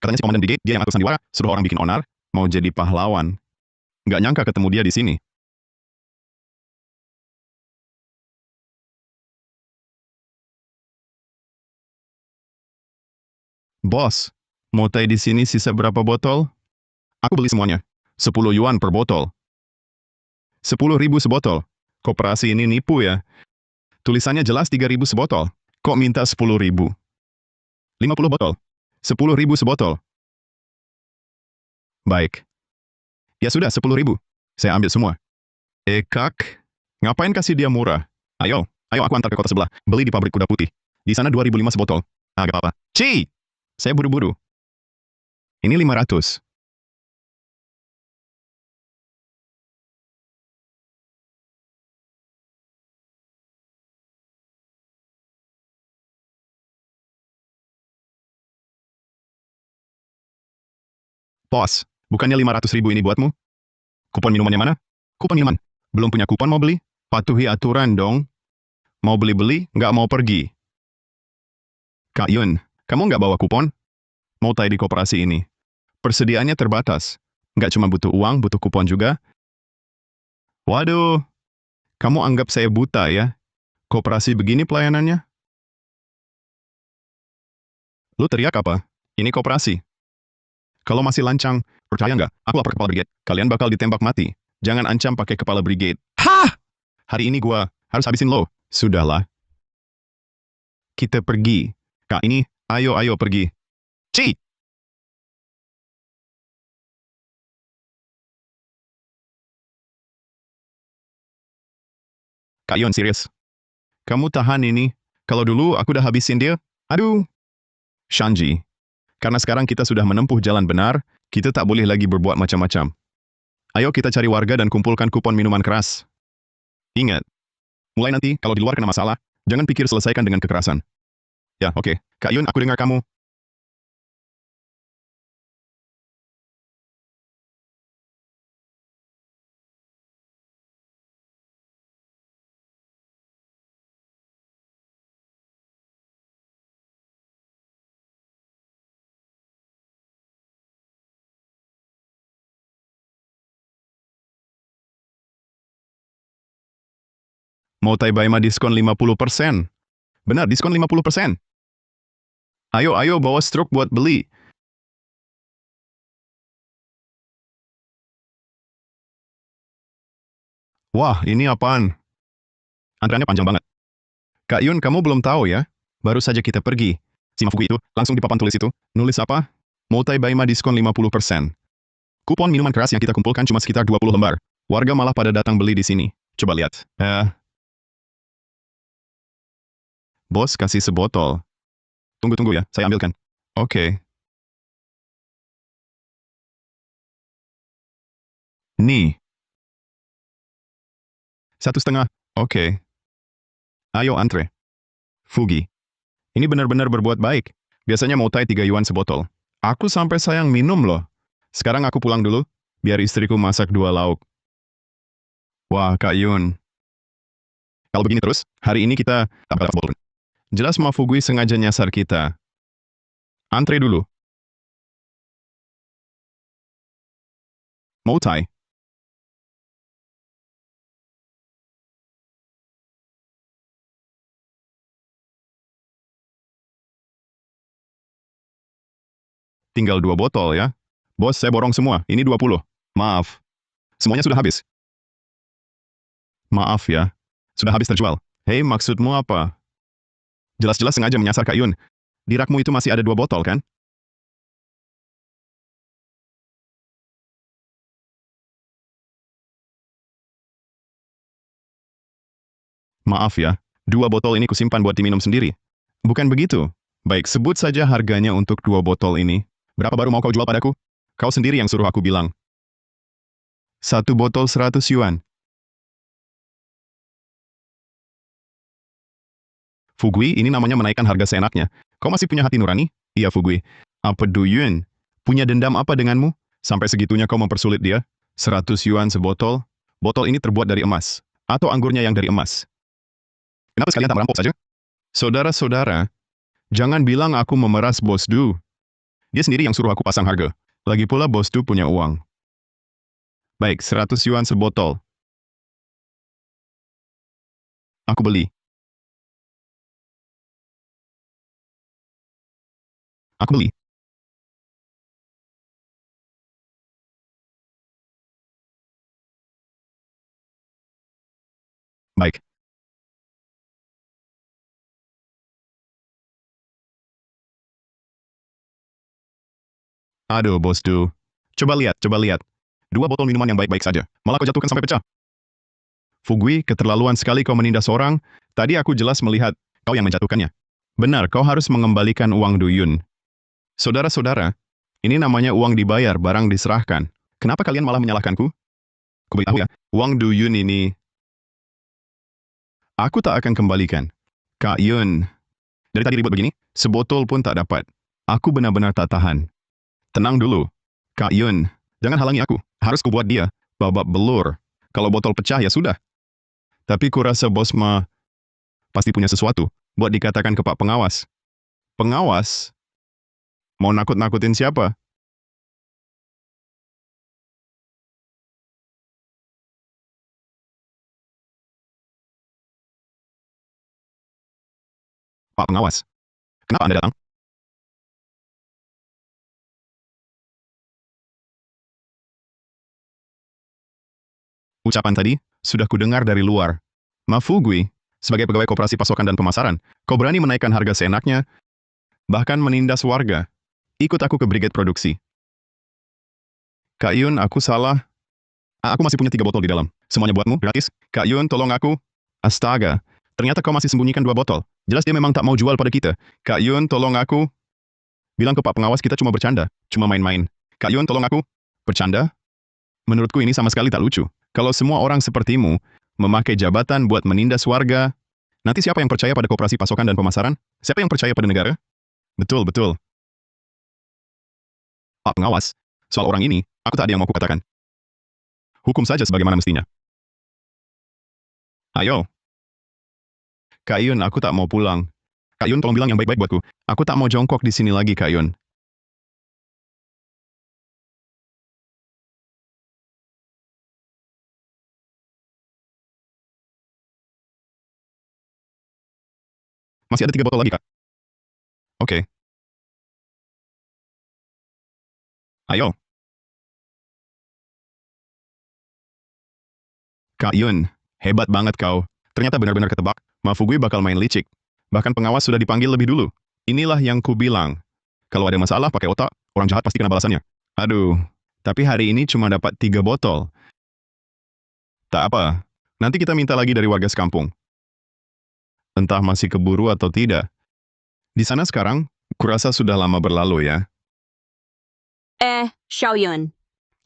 Katanya si Komandan Brigade, dia yang atur sandiwara, suruh orang bikin onar, mau jadi pahlawan. Nggak nyangka ketemu dia di sini. Bos, mau teh di sini sisa berapa botol? Aku beli semuanya. 10 yuan per botol. 10.000 sebotol. Koperasi ini nipu ya. Tulisannya jelas 3.000 sebotol. Kok minta 10.000? 50 botol. 10.000 sebotol. Baik. Ya sudah, 10.000. Saya ambil semua. Kak, ngapain kasih dia murah? Ayo aku antar ke kota sebelah. Beli di pabrik kuda putih. Di sana 2.005 sebotol. Agak apa? Saya buru-buru. Ini 500. Bos, bukannya 500.000 ini buatmu? Kupon minumannya mana? Kupon minuman. Belum punya kupon mau beli? Patuhi aturan dong. Mau beli-beli, nggak mau pergi. Kak Yun, kamu nggak bawa kupon? Mau tai di koperasi ini. Persediaannya terbatas. Nggak cuma butuh uang, butuh kupon juga. Waduh, kamu anggap saya buta ya? Koperasi begini pelayanannya? Lu teriak apa? Ini koperasi. Kalau masih lancang, percaya nggak? Aku lapor kepala brigade. Kalian bakal ditembak mati. Jangan ancam pakai kepala brigade. Hah! Hari ini gua harus habisin lo. Sudahlah. Kita pergi. Kak ini, ayo pergi. Ci! Kak Yon, serius. Kamu tahan ini. Kalau dulu aku udah habisin dia. Aduh. Shanji. Karena sekarang kita sudah menempuh jalan benar, kita tak boleh lagi berbuat macam-macam. Ayo kita cari warga dan kumpulkan kupon minuman keras. Ingat, mulai nanti kalau di luar kena masalah, jangan pikir selesaikan dengan kekerasan. Ya, oke. Kak Yun, aku dengar kamu. Mau Tai Baima diskon 50%. Benar, diskon 50%. Ayo bawa struk buat beli. Wah, ini apaan? Antreannya panjang banget. Kak Yun, kamu belum tahu ya? Baru saja kita pergi. Si Mafugu itu, langsung di papan tulis itu. Nulis apa? Mau Tai Baima diskon 50%. Kupon minuman keras yang kita kumpulkan cuma sekitar 20 lembar. Warga malah pada datang beli di sini. Coba lihat. Bos kasih sebotol. Tunggu ya, saya ambilkan. Oke. Nih. 1,5. Oke. Ayo antre. Fugi. Ini benar-benar berbuat baik. Biasanya mau tai 3 yuan sebotol. Aku sampai sayang minum loh. Sekarang aku pulang dulu, biar istriku masak 2 lauk. Wah, Kak Yun. Kalau begini terus, hari ini kita tak bakal sebotol. Jelas Mafugui sengaja nyasar kita. Antre dulu. Mau tai? Tinggal 2 botol ya. Bos, saya borong semua. Ini 20. Maaf. Semuanya sudah habis. Maaf ya. Sudah habis terjual. Hei, maksudmu apa? Jelas-jelas sengaja menyasar Kak Yun. Di rakmu itu masih ada 2 botol, kan? Maaf ya, 2 botol ini kusimpan buat diminum sendiri. Bukan begitu. Baik, sebut saja harganya untuk 2 botol ini. Berapa baru mau kau jual padaku? Kau sendiri yang suruh aku bilang. 1 botol 100 yuan. Fugui, ini namanya menaikkan harga seenaknya. Kau masih punya hati nurani? Iya, Fugui. Apa Du Yun? Punya dendam apa denganmu? Sampai segitunya kau mempersulit dia? 100 yuan sebotol? Botol ini terbuat dari emas. Atau anggurnya yang dari emas. Kenapa sekalian tak merampok saja? Saudara-saudara, jangan bilang aku memeras Bos Du. Dia sendiri yang suruh aku pasang harga. Lagi pula Bos Du punya uang. Baik, 100 yuan sebotol. Aku beli. Aku beli. Baik. Aduh, Bos Du. Coba lihat, coba lihat. 2 botol minuman yang baik-baik saja. Malah kau jatuhkan sampai pecah. Fugui, keterlaluan sekali kau menindas orang. Tadi aku jelas melihat kau yang menjatuhkannya. Benar, kau harus mengembalikan uang Duyun. Saudara-saudara, ini namanya uang dibayar, barang diserahkan. Kenapa kalian malah menyalahkanku? Kuberitahu ya, uang Duyun ini, aku tak akan kembalikan. Kak Yun, dari tadi ribut begini, sebotol pun tak dapat. Aku benar-benar tak tahan. Tenang dulu. Kak Yun, jangan halangi aku. Harus kubuat dia babak belur. Kalau botol pecah ya sudah. Tapi kurasa bos pasti punya sesuatu buat dikatakan ke Pak Pengawas. Pengawas? Mau nakut-nakutin siapa? Pak Pengawas. Kenapa Anda datang? Ucapan tadi sudah kudengar dari luar. Mafugui, sebagai pegawai koperasi pasokan dan pemasaran, kau berani menaikkan harga seenaknya, bahkan menindas warga. Ikut aku ke brigade produksi. Kak Yun, aku salah. Aku masih punya 3 botol di dalam. Semuanya buatmu, gratis. Kak Yun, tolong aku. Astaga, ternyata kau masih sembunyikan 2 botol. Jelas dia memang tak mau jual pada kita. Kak Yun, tolong aku. Bilang ke Pak Pengawas kita cuma bercanda, cuma main-main. Kak Yun, tolong aku. Bercanda? Menurutku ini sama sekali tak lucu. Kalau semua orang sepertimu memakai jabatan buat menindas warga, nanti siapa yang percaya pada koperasi pasokan dan pemasaran? Siapa yang percaya pada negara? Betul, betul. Pak Pengawas, soal orang ini, aku tak ada yang mau kukatakan. Hukum saja sebagaimana mestinya. Ayo. Kak Yun, aku tak mau pulang. Kak Yun, tolong bilang yang baik-baik buatku. Aku tak mau jongkok di sini lagi, Kak Yun. Masih ada 3 botol lagi, Kak. Oke. Ayo. Kak Yun, hebat banget kau. Ternyata benar-benar ketebak. Mafugui bakal main licik. Bahkan pengawas sudah dipanggil lebih dulu. Inilah yang kubilang. Kalau ada masalah pakai otak, orang jahat pasti kena balasannya. Aduh, tapi hari ini cuma dapat 3 botol. Tak apa. Nanti kita minta lagi dari warga sekampung. Entah masih keburu atau tidak. Di sana sekarang, kurasa sudah lama berlalu ya. Xiaoyun.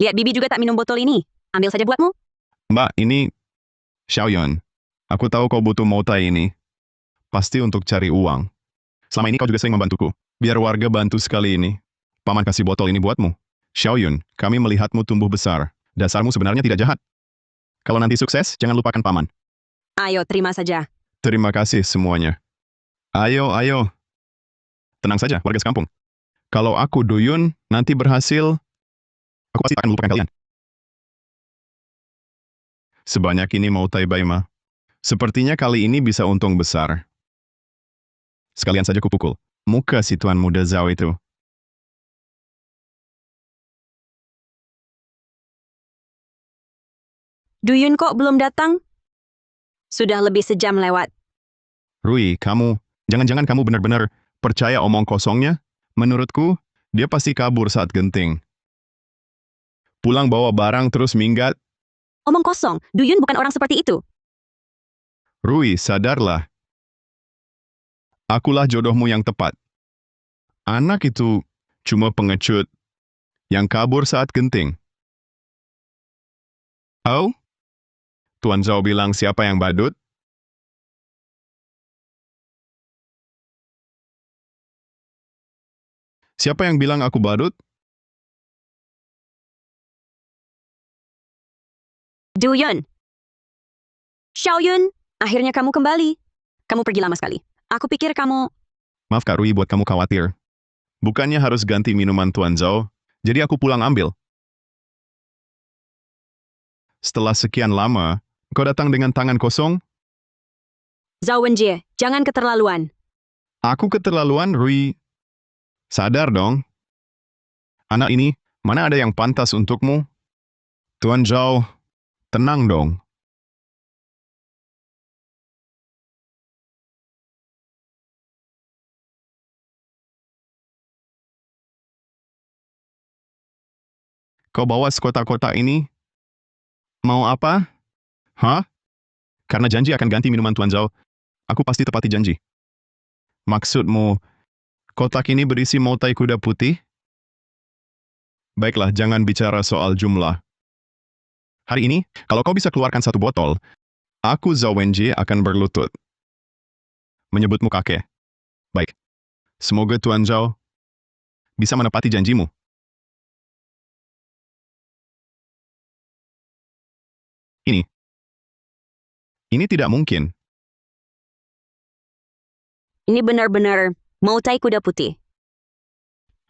Lihat Bibi juga tak minum botol ini. Ambil saja buatmu. Mbak, ini Xiaoyun. Aku tahu kau butuh moutai ini. Pasti untuk cari uang. Selama ini kau juga sering membantuku. Biar warga bantu sekali ini. Paman kasih botol ini buatmu. Xiaoyun, kami melihatmu tumbuh besar. Dasarmu sebenarnya tidak jahat. Kalau nanti sukses, jangan lupakan paman. Ayo, terima saja. Terima kasih semuanya. Ayo, ayo. Tenang saja, warga sekampung. Kalau aku Duyun, nanti berhasil, aku pasti akan melupakan kalian. Sebanyak ini mau Taibaima. Sepertinya kali ini bisa untung besar. Sekalian saja kupukul. Muka si tuan muda Zhao itu. Duyun kok belum datang? Sudah lebih sejam lewat. Rui, jangan-jangan kamu benar-benar percaya omong kosongnya? Menurutku, dia pasti kabur saat genting. Pulang bawa barang terus minggat. Omong kosong, Duyun bukan orang seperti itu. Rui, sadarlah. Akulah jodohmu yang tepat. Anak itu cuma pengecut yang kabur saat genting. Oh? Tuan Zhao bilang siapa yang badut? Siapa yang bilang aku badut? Duyun. Xiaoyun, akhirnya kamu kembali. Kamu pergi lama sekali. Aku pikir kamu... Maaf Kak Rui buat kamu khawatir. Bukannya harus ganti minuman Tuan Zhao, jadi aku pulang ambil. Setelah sekian lama, kau datang dengan tangan kosong? Zhao Wenjie, jangan keterlaluan. Aku keterlaluan, Rui. Sadar dong. Anak ini, mana ada yang pantas untukmu? Tuan Zhao, tenang dong. Kau bawa sekotak-kotak ini? Mau apa? Hah? Karena janji akan ganti minuman Tuan Zhao, aku pasti tepati janji. Maksudmu, kotak ini berisi motai kuda putih? Baiklah, jangan bicara soal jumlah. Hari ini, kalau kau bisa keluarkan satu botol, aku Zhao Wenjie akan berlutut. Menyebutmu kakek. Baik. Semoga Tuan Zhao bisa menepati janjimu. Ini. Ini tidak mungkin. Ini benar-benar motai kuda putih.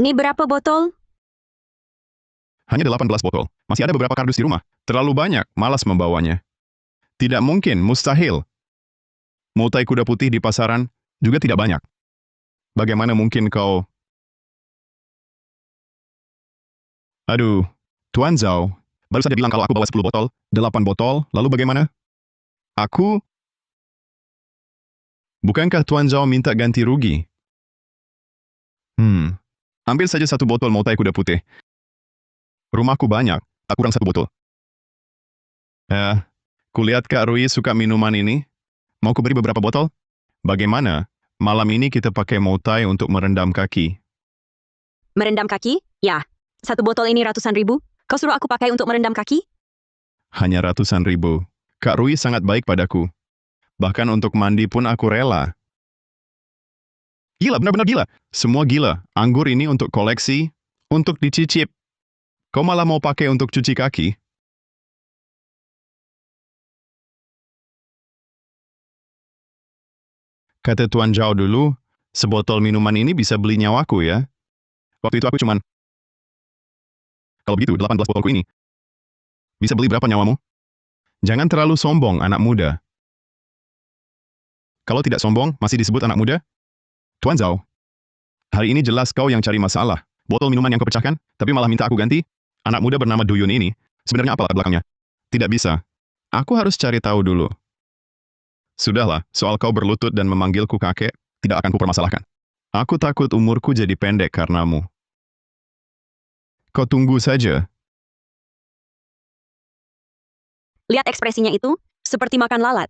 Ini berapa botol? Hanya 18 botol. Masih ada beberapa kardus di rumah. Terlalu banyak, malas membawanya. Tidak mungkin, mustahil. Motai kuda putih di pasaran juga tidak banyak. Bagaimana mungkin kau... Aduh, Tuan Zhao, baru saja bilang kalau aku bawa 10 botol, 8 botol, lalu bagaimana? Aku... Bukankah Tuan Zhao minta ganti rugi? Ambil saja satu botol motai kuda putih. Rumahku banyak, tak kurang satu botol. Kulihat Kak Rui suka minuman ini. Mau kuberi beberapa botol? Bagaimana? Malam ini kita pakai motai untuk merendam kaki. Merendam kaki? Ya. Satu botol ini ratusan ribu. Kau suruh aku pakai untuk merendam kaki? Hanya ratusan ribu. Kak Rui sangat baik padaku. Bahkan untuk mandi pun aku rela. Gila, benar-benar gila. Semua gila. Anggur ini untuk koleksi, untuk dicicip. Kau malah mau pakai untuk cuci kaki? Kata Tuan Zhao dulu, sebotol minuman ini bisa beli nyawaku ya. Waktu itu aku cuman... Kalau begitu, 18 botolku ini. Bisa beli berapa nyawamu? Jangan terlalu sombong, anak muda. Kalau tidak sombong, masih disebut anak muda? Tuan Zhao, hari ini jelas kau yang cari masalah. Botol minuman yang kau pecahkan, tapi malah minta aku ganti. Anak muda bernama Duyun ini, sebenarnya apa latar belakangnya? Tidak bisa. Aku harus cari tahu dulu. Sudahlah, soal kau berlutut dan memanggilku kakek, tidak akan kupermasalahkan. Aku takut umurku jadi pendek karenamu. Kau tunggu saja. Lihat ekspresinya itu, seperti makan lalat.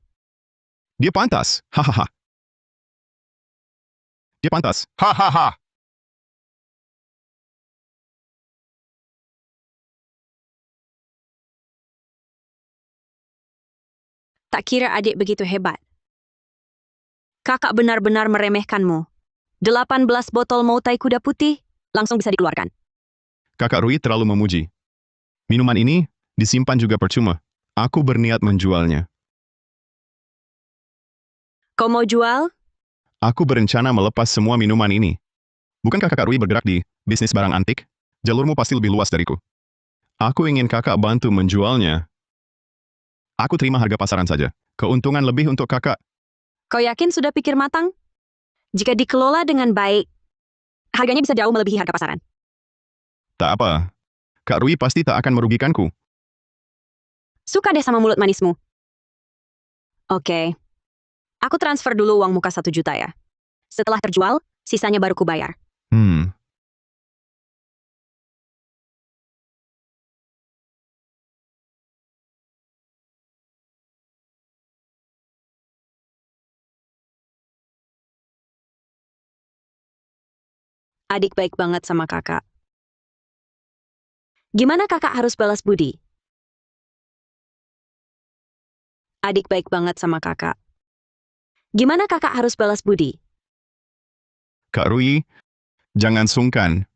Dia pantas. Hahaha. Dia pantas. Hahaha. Tak kira adik begitu hebat. Kakak benar-benar meremehkanmu. 18 botol motai kuda putih, langsung bisa dikeluarkan. Kakak Rui terlalu memuji. Minuman ini disimpan juga percuma. Aku berniat menjualnya. Kau mau jual? Aku berencana melepas semua minuman ini. Bukankah kakak Rui bergerak di bisnis barang antik? Jalurmu pasti lebih luas dariku. Aku ingin kakak bantu menjualnya. Aku terima harga pasaran saja. Keuntungan lebih untuk kakak. Kau yakin sudah pikir matang? Jika dikelola dengan baik, harganya bisa jauh melebihi harga pasaran. Tak apa. Kak Rui pasti tak akan merugikanku. Suka deh sama mulut manismu. Oke. Aku transfer dulu uang muka 1 juta ya. Setelah terjual, sisanya baru kubayar. Adik baik banget sama kakak. Gimana kakak harus balas budi? Adik baik banget sama kakak. Gimana kakak harus balas budi? Kak Rui, jangan sungkan.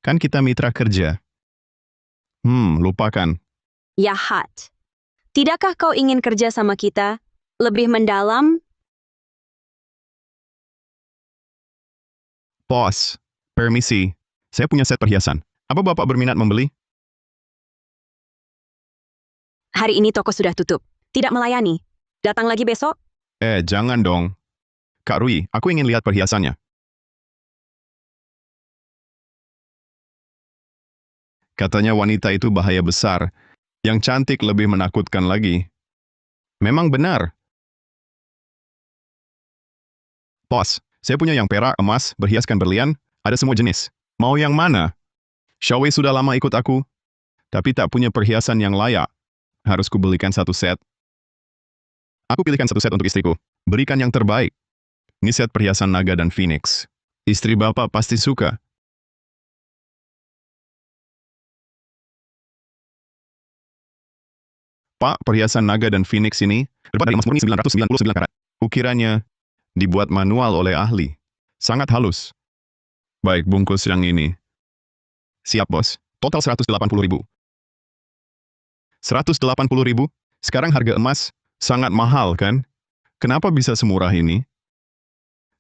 Kan kita mitra kerja. Lupakan. Ya Hat. Tidakkah kau ingin kerja sama kita? Lebih mendalam? Bos, permisi. Saya punya set perhiasan. Apa Bapak berminat membeli? Hari ini toko sudah tutup. Tidak melayani. Datang lagi besok? Jangan dong. Kak Rui, aku ingin lihat perhiasannya. Katanya wanita itu bahaya besar. Yang cantik lebih menakutkan lagi. Memang benar. Bos, saya punya yang perak, emas, berhiaskan berlian, ada semua jenis. Mau yang mana? Xiaowei sudah lama ikut aku, tapi tak punya perhiasan yang layak. Harus kubelikan 1 set. Aku pilihkan 1 set untuk istriku. Berikan yang terbaik. Ini set perhiasan naga dan phoenix. Istri Bapak pasti suka. Pak, perhiasan naga dan phoenix ini terbuat dari emas murni 999 karat. Ukirannya dibuat manual oleh ahli. Sangat halus. Baik, bungkus yang ini. Siap, bos. Total 180.000. 180.000? Sekarang harga emas sangat mahal, kan? Kenapa bisa semurah ini?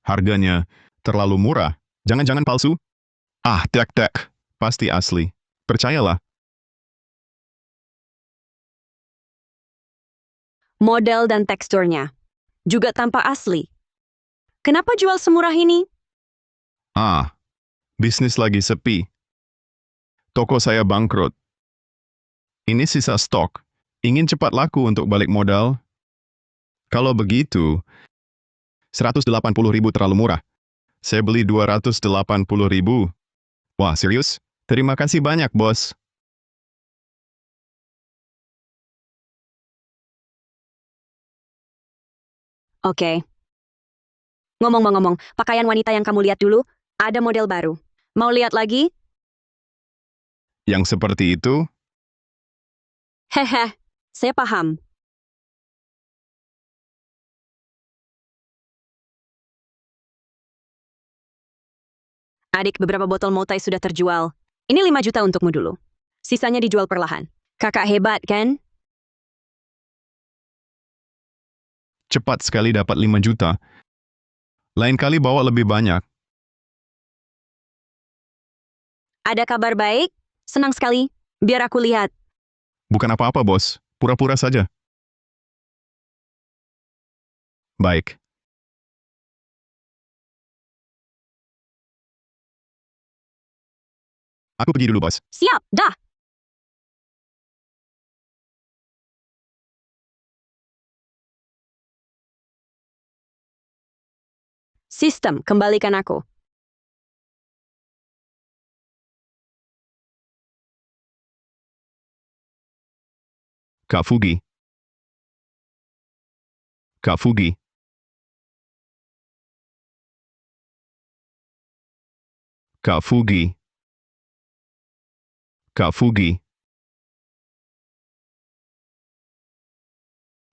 Harganya terlalu murah. Jangan-jangan palsu? Tek. Pasti asli. Percayalah. Model dan teksturnya. Juga tampak asli. Kenapa jual semurah ini? Bisnis lagi sepi. Toko saya bangkrut. Ini sisa stok. Ingin cepat laku untuk balik modal? Kalau begitu, 180.000 terlalu murah. Saya beli 280.000. Wah, serius? Terima kasih banyak, bos. Oke. Ngomong-ngomong, pakaian wanita yang kamu lihat dulu, ada model baru. Mau lihat lagi? Yang seperti itu? Hehe, saya paham. Adik, beberapa botol Motai sudah terjual. Ini 5 juta untukmu dulu. Sisanya dijual perlahan. Kakak hebat, kan? Cepat sekali dapat 5 juta. Lain kali bawa lebih banyak. Ada kabar baik? Senang sekali. Biar aku lihat. Bukan apa-apa, bos. Pura-pura saja. Baik. Aku pergi dulu, bos. Siap, dah. Sistem, kembalikan aku. Kak Fugi. Kak Fugi. Kak Fugi. Kak Fugi.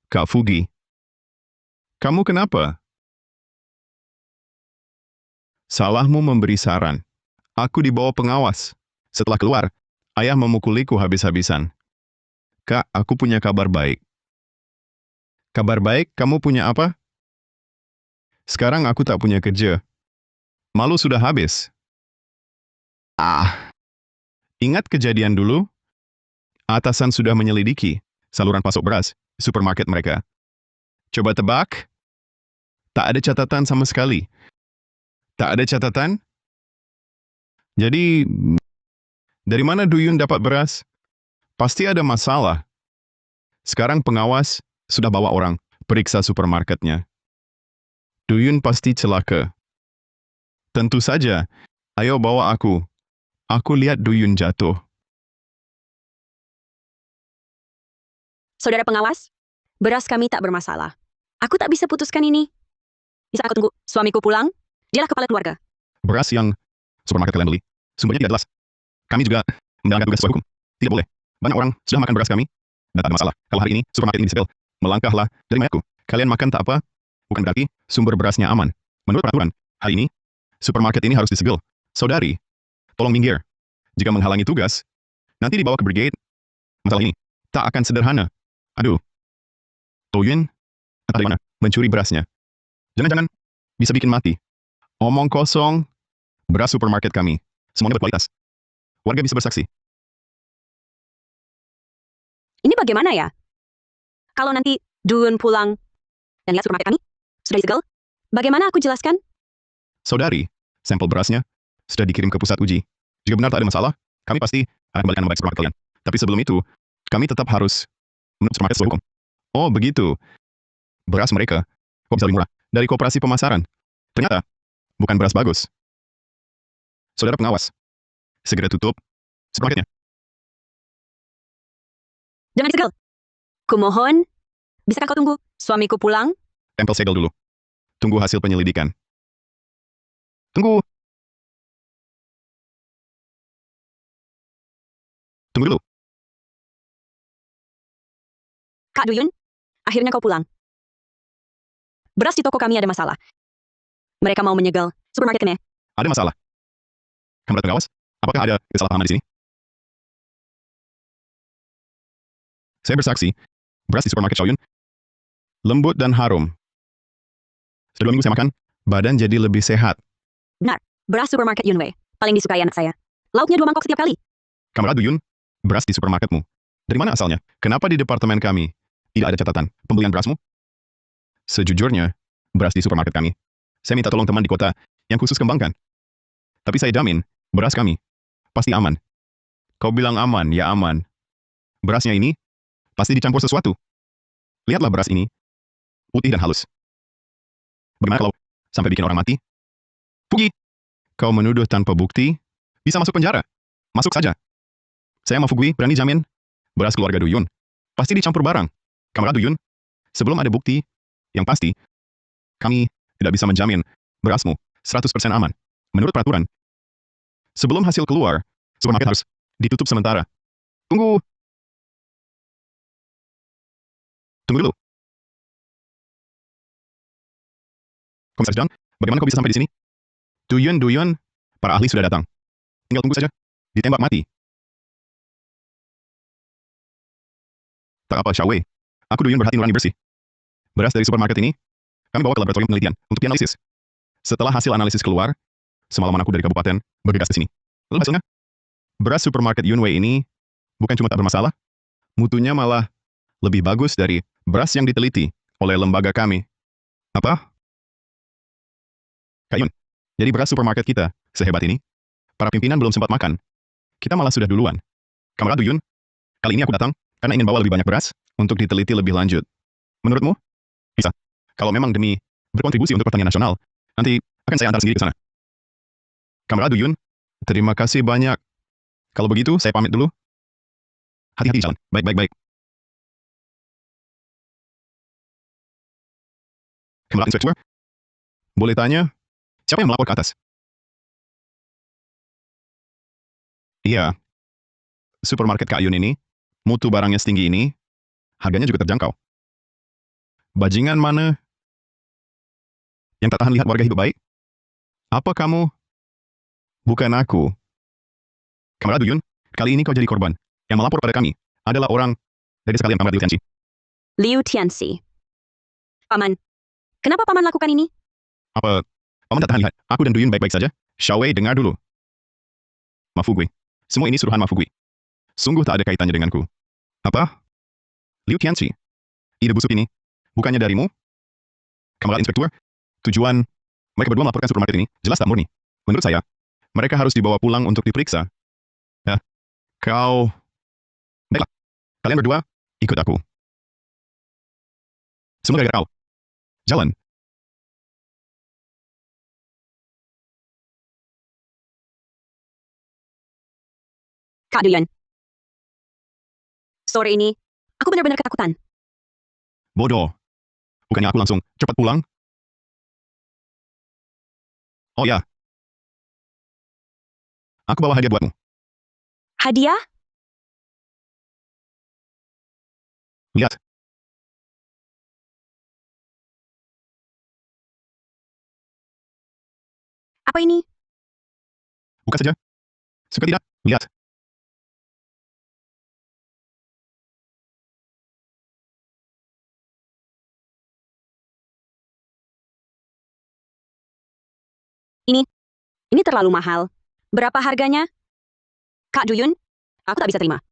Kak Fugi. Kamu kenapa? Salahmu memberi saran. Aku dibawa pengawas. Setelah keluar, ayah memukuliku habis-habisan. Kak, aku punya kabar baik. Kabar baik, kamu punya apa? Sekarang aku tak punya kerja. Malu sudah habis. Ingat kejadian dulu? Atasan sudah menyelidiki saluran pasok beras, supermarket mereka. Coba tebak? Tak ada catatan sama sekali. Tak ada catatan? Jadi, dari mana Duyun dapat beras? Pasti ada masalah. Sekarang pengawas sudah bawa orang. periksa supermarketnya. Duyun pasti celaka. Tentu saja. Ayo bawa aku. Aku lihat Duyun jatuh. Saudara pengawas, beras kami tak bermasalah. Aku tak bisa putuskan ini. Bisa aku tunggu suamiku pulang? Dialah kepala keluarga. Beras yang supermarket kalian beli, sumbernya tidak jelas. Kami juga menjalankan tugas sesuai hukum. Tidak boleh. Banyak orang sudah makan beras kami, dan tak ada masalah. Kalau hari ini supermarket ini disegel, melangkahlah dari mayatku. Kalian makan tak apa, bukan berarti sumber berasnya aman. Menurut peraturan, hari ini, supermarket ini harus disegel. Saudari, tolong minggir. Jika menghalangi tugas, nanti dibawa ke brigade. Masalah ini tak akan sederhana. Aduh. Toyun, entah dari mana, mencuri berasnya. Jangan-jangan bisa bikin mati. Omong kosong, beras supermarket kami. Semuanya berkualitas. Warga bisa bersaksi. Ini bagaimana ya? Kalau nanti Duyun pulang dan lihat supermarket kami sudah disegel, bagaimana aku jelaskan? Saudari, sampel berasnya sudah dikirim ke pusat uji. Jika benar tak ada masalah, kami pasti akan kembalikan nama baik supermarket kalian. Tapi sebelum itu, kami tetap harus menurut supermarket sesuai hukum. Oh, begitu. Beras mereka kok bisa lebih murah dari koperasi pemasaran. Ternyata bukan beras bagus. Saudara pengawas, segera tutup supermarketnya. Jangan disegel. Kumohon, bisakah kau tunggu suamiku pulang? Tempel segel dulu. Tunggu hasil penyelidikan. Tunggu. Tunggu dulu. Kak Duyun, akhirnya kau pulang. Beras di toko kami ada masalah. Mereka mau menyegel supermarketnya. Ada masalah. Kamera pengawas, apakah ada kesalahpahaman di sini? Saya bersaksi, beras di supermarket Shaoyun lembut dan harum. Setelah 2 minggu saya makan, badan jadi lebih sehat. Benar, beras supermarket Yunwei. Paling disukai anak saya. Lauknya 2 mangkok setiap kali. Kamera Duyun, beras di supermarketmu. Dari mana asalnya? Kenapa di departemen kami tidak ada catatan pembelian berasmu? Sejujurnya, beras di supermarket kami. Saya minta tolong teman di kota yang khusus kembangkan. Tapi saya jamin, beras kami pasti aman. Kau bilang aman, ya aman. Berasnya ini pasti dicampur sesuatu. Lihatlah beras ini, putih dan halus. Bagaimana kalau sampai bikin orang mati? Pugi! Kau menuduh tanpa bukti, bisa masuk penjara. Masuk saja. Saya mau Fugui berani jamin, beras keluarga Duyun pasti dicampur barang. Kamera Duyun, sebelum ada bukti, yang pasti, kami tidak bisa menjamin berasmu 100% aman. Menurut peraturan, sebelum hasil keluar, supermarket harus ditutup sementara. Tunggu. Tunggu dulu. Komisaris Zhang, bagaimana kau bisa sampai di sini? Duyun, para ahli sudah datang. Tinggal tunggu saja. Ditembak mati. Tak apa, Xiaowei. Aku Duyun berhati nurani bersih. Beras dari supermarket ini, kami bawa ke laboratorium penelitian untuk dianalisis. Setelah hasil analisis keluar, semalaman aku dari kabupaten bergegas ke sini. Lalu hasilnya, beras supermarket Yunwei ini bukan cuma tak bermasalah, mutunya malah lebih bagus dari beras yang diteliti oleh lembaga kami. Apa? Kak Yun, jadi beras supermarket kita sehebat ini, para pimpinan belum sempat makan. Kita malah sudah duluan. Kamarad Duyun, kali ini aku datang karena ingin bawa lebih banyak beras untuk diteliti lebih lanjut. Menurutmu? Bisa. Kalau memang demi berkontribusi untuk pertanian nasional, nanti akan saya antar sendiri ke sana. Kamarad Duyun, terima kasih banyak. Kalau begitu, saya pamit dulu. Hati-hati di jalan. Baik. Kamarad Inspektur, boleh tanya, siapa yang melapor ke atas? Iya, supermarket Kak Yun ini, mutu barangnya setinggi ini, harganya juga terjangkau. Bajingan mana yang tak tahan lihat warga hidup baik? Apa kamu? Bukan aku. Kamarad Duyun, kali ini kau jadi korban. Yang melapor pada kami adalah orang dari sekalian Kamarad Liu Tianxi. Liu Tianxi. Paman, kenapa Paman lakukan ini? Apa? Paman tak tahan lihat. Aku dan Duyun baik-baik saja. Xiaowei, dengar dulu. Ma Fugui. Semua ini suruhan Ma Fugui. Sungguh tak ada kaitannya denganku. Apa? Liu Tianxi. Ide busuk ini, bukannya darimu? Kamarad Inspektur, tujuan mereka berdua melaporkan supermarket ini jelas tak murni. Menurut saya, mereka harus dibawa pulang untuk diperiksa. Ya, kau... Baiklah, kalian berdua, ikut aku. Semua gara-gara kau. Jalan. Kak Duyan. Sore ini, aku benar-benar ketakutan. Bodoh. Bukannya aku langsung cepat pulang? Oh ya, aku bawa hadiah buatmu. Hadiah? Lihat. Apa ini? Buka saja. Suka tidak? Lihat. Ini terlalu mahal. Berapa harganya? Kak Duyun, aku tak bisa terima.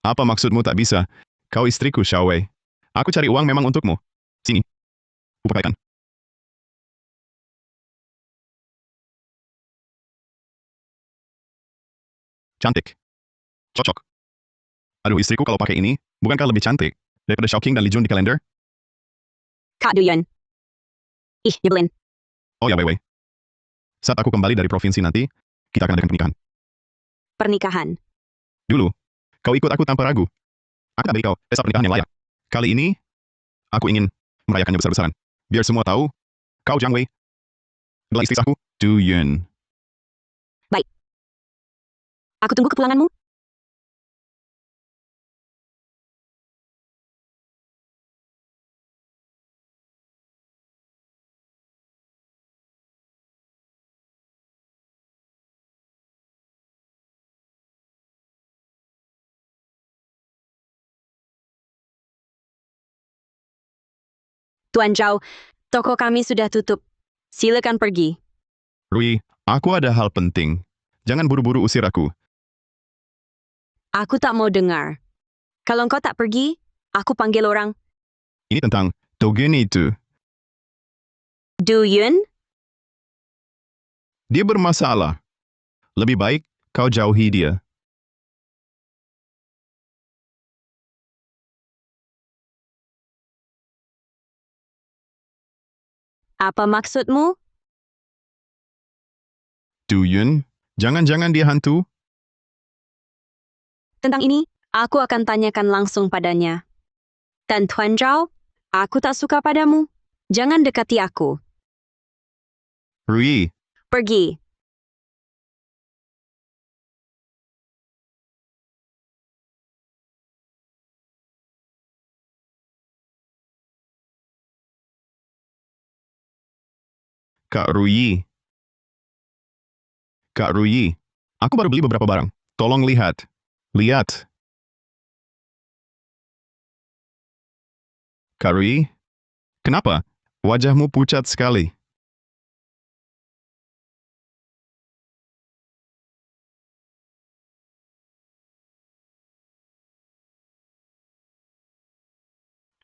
Apa maksudmu tak bisa? Kau istriku, Xiaowei. Aku cari uang memang untukmu. Sini. Kupakaikan. Cantik. Cocok. Aduh, istriku kalau pakai ini, bukankah lebih cantik daripada Xiaoqing dan Li Jun di kalender? Kak Duyun. Ih, nyebelin. Oh ya, Wei. Saat aku kembali dari provinsi nanti, kita akan adakan pernikahan. Pernikahan. Dulu, kau ikut aku tanpa ragu. Aku tak beri kau pesta pernikahan yang layak. Kali ini, aku ingin merayakannya besar-besaran. Biar semua tahu, kau Jiang Wei adalah istri sahku, Du Yun. Baik. Aku tunggu kepulanganmu. Tuan Zhao, toko kami sudah tutup. Silakan pergi. Rui, aku ada hal penting. Jangan buru-buru usir aku. Aku tak mau dengar. Kalau engkau tak pergi, aku panggil orang. Ini tentang Togen itu. Duyun? Dia bermasalah. Lebih baik kau jauhi dia. Apa maksudmu? Du Yun, jangan-jangan dia hantu? Tentang ini, aku akan tanyakan langsung padanya. Dan Tuan Zhao, aku tak suka padamu. Jangan dekati aku. Rui, Pergi. Kak Rui. Kak Rui, aku baru beli beberapa barang. Tolong lihat. Lihat. Kak Rui, kenapa? Wajahmu pucat sekali.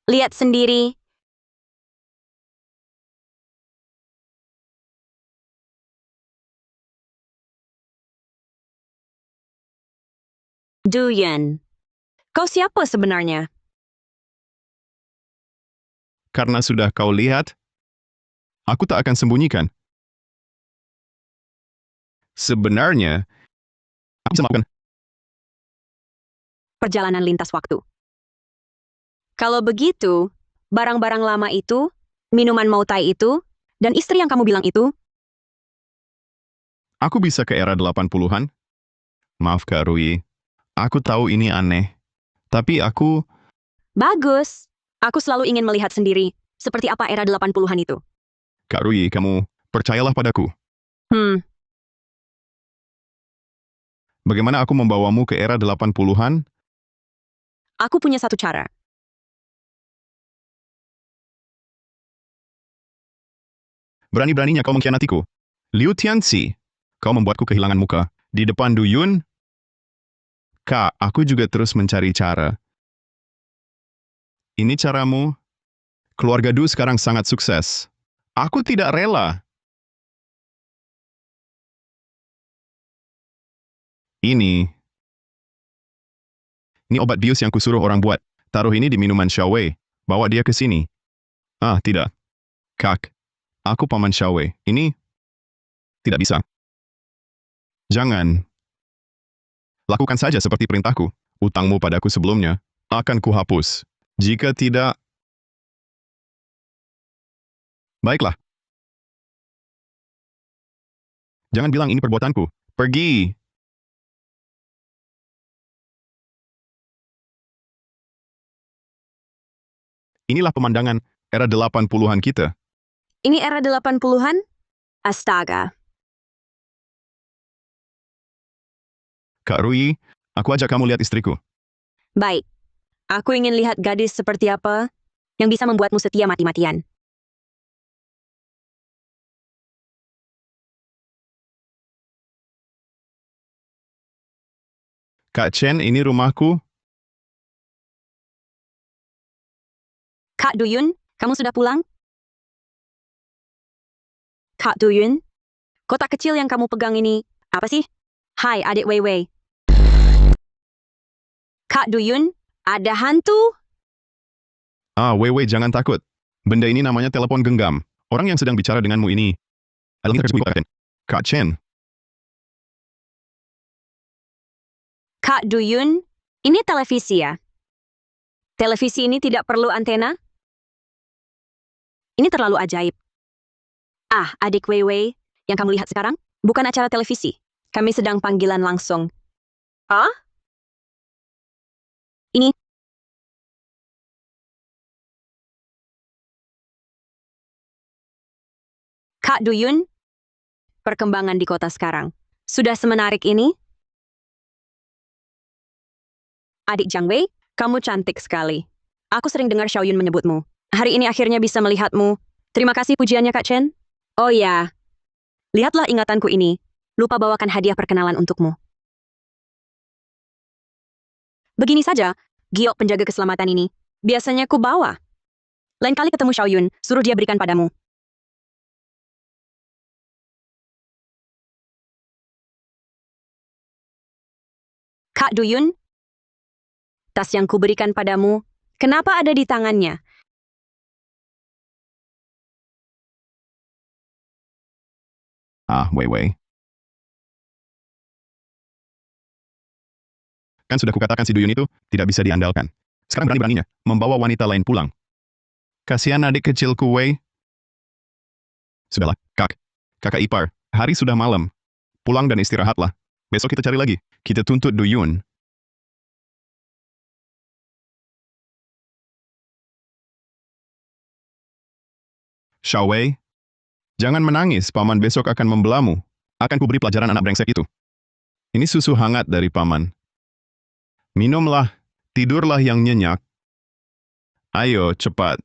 Lihat sendiri. Duyun. Kau siapa sebenarnya? Karena sudah kau lihat, aku tak akan sembunyikan. Sebenarnya, aku bisa melakukan. Perjalanan lintas waktu. Kalau begitu, barang-barang lama itu, minuman Mautai itu, dan istri yang kamu bilang itu, Aku bisa ke era 80-an. Maaf Kak Rui, aku tahu ini aneh. Tapi aku, bagus. Aku selalu ingin melihat sendiri, seperti apa era 80-an itu. Kak Rui, kamu percayalah padaku. Bagaimana aku membawamu ke era 80-an? Aku punya satu cara. Berani-beraninya kau mengkhianatiku. Liu Tianxi, kau membuatku kehilangan muka. Di depan Du Yun, Kak, aku juga terus mencari cara. Ini caramu? Keluarga Du sekarang sangat sukses. Aku tidak rela. Ini obat bius yang kusuruh orang buat. Taruh ini di minuman Xiaowei. Bawa dia ke sini. Ah, tidak. Kak, aku Paman Xiaowei. Ini tidak bisa. Jangan. Lakukan saja seperti perintahku. Utangmu padaku sebelumnya akan kuhapus. Jika tidak, baiklah. Jangan bilang ini perbuatanku. Pergi. Inilah pemandangan era 80-an kita. Ini era 80-an? Astaga. Kak Rui, aku ajak kamu lihat istriku. Baik. Aku ingin lihat gadis seperti apa yang bisa membuatmu setia mati-matian. Kak Chen, ini rumahku. Kak Duyun, kamu sudah pulang? Kak Duyun, kotak kecil yang kamu pegang ini, apa sih? Hai adik Weiwei. Kak Duyun, ada hantu? Ah, Wei, jangan takut. Benda ini namanya telepon genggam. Orang yang sedang bicara denganmu ini adalah tersebut, Kak Chen. Kak Duyun, ini televisi ya? Televisi ini tidak perlu antena? Ini terlalu ajaib. Ah, adik Weiwei, yang kamu lihat sekarang bukan acara televisi. Kami sedang panggilan langsung. Ah? Ini Kak Duyun, perkembangan di kota sekarang. Sudah semenarik ini? Adik Jiang Wei, kamu cantik sekali. Aku sering dengar Xiaoyun menyebutmu. Hari ini akhirnya bisa melihatmu. Terima kasih pujiannya, Kak Chen. Oh ya, lihatlah ingatanku ini. Lupa bawakan hadiah perkenalan untukmu. Begini saja, giok penjaga keselamatan ini. Biasanya ku bawa. Lain kali ketemu Xiaoyun, suruh dia berikan padamu. Kak Duyun, tas yang kuberikan padamu, kenapa ada di tangannya? Ah, Wei. Kan sudah kukatakan si Duyun itu tidak bisa diandalkan. Sekarang berani-beraninya membawa wanita lain pulang. Kasihan adik kecilku, Wei. Sudahlah, kakak ipar. Hari sudah malam. Pulang dan istirahatlah. Besok kita cari lagi. Kita tuntut Duyun. Xiaowei, jangan menangis. Paman besok akan membelamu. Akan kuberi pelajaran anak brengsek itu. Ini susu hangat dari paman. Minumlah. Tidurlah yang nyenyak. Ayo, cepat.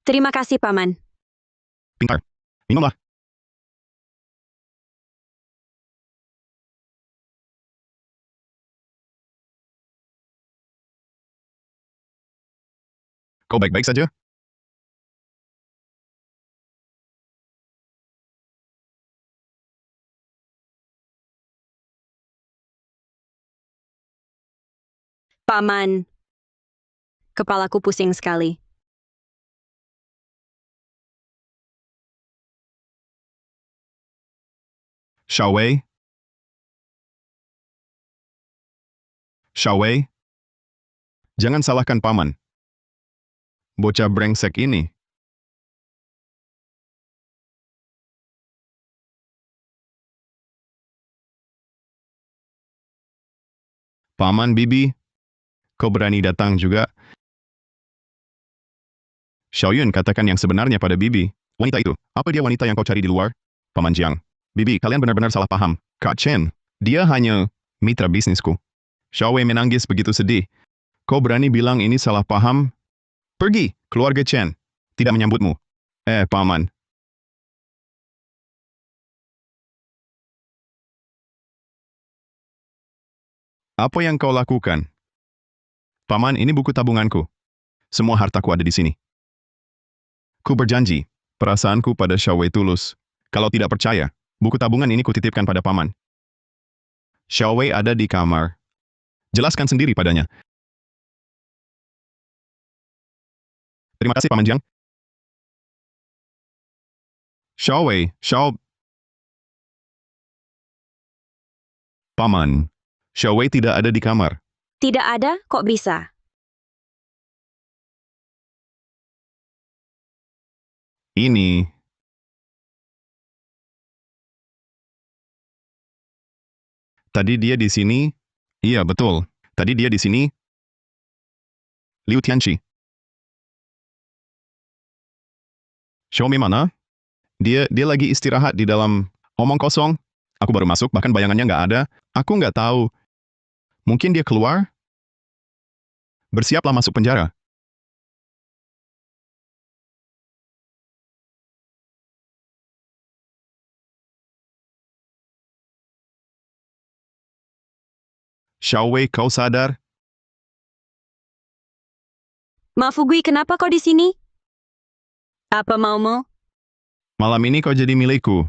Terima kasih, Paman. Pintar. Minumlah. Kau baik-baik saja? Paman, kepalaku pusing sekali. Xiaowei? Xiaowei? Jangan salahkan paman. Bocah brengsek ini. Paman Bibi, kau berani datang juga? Xiaoyun katakan yang sebenarnya pada Bibi. Wanita itu, apa dia wanita yang kau cari di luar? Paman Jiang. Bibi, kalian benar-benar salah paham. Kak Chen, dia hanya mitra bisnisku. Xiaowei menangis begitu sedih. Kau berani bilang ini salah paham? Pergi, keluarga Chen. Tidak menyambutmu. Paman. Apa yang kau lakukan? Paman, ini buku tabunganku. Semua hartaku ada di sini. Ku berjanji, perasaanku pada Xiaowei tulus. Kalau tidak percaya, buku tabungan ini kutitipkan pada paman. Xiaowei ada di kamar. Jelaskan sendiri padanya. Terima kasih, Paman Jiang. Xiao... Paman, Xiao Wei tidak ada di kamar. Tidak ada, kok bisa? Ini... Tadi dia di sini. Iya, betul. Tadi dia di sini. Liu Tianqi. Xiaomi mana? Dia lagi istirahat di dalam omong kosong. Aku baru masuk, bahkan bayangannya nggak ada. Aku nggak tahu. Mungkin dia keluar? Bersiaplah masuk penjara. Xiao Wei, kau sadar? Ma Fugui, kenapa kau di sini? Apa maumu? Malam ini kau jadi milikku.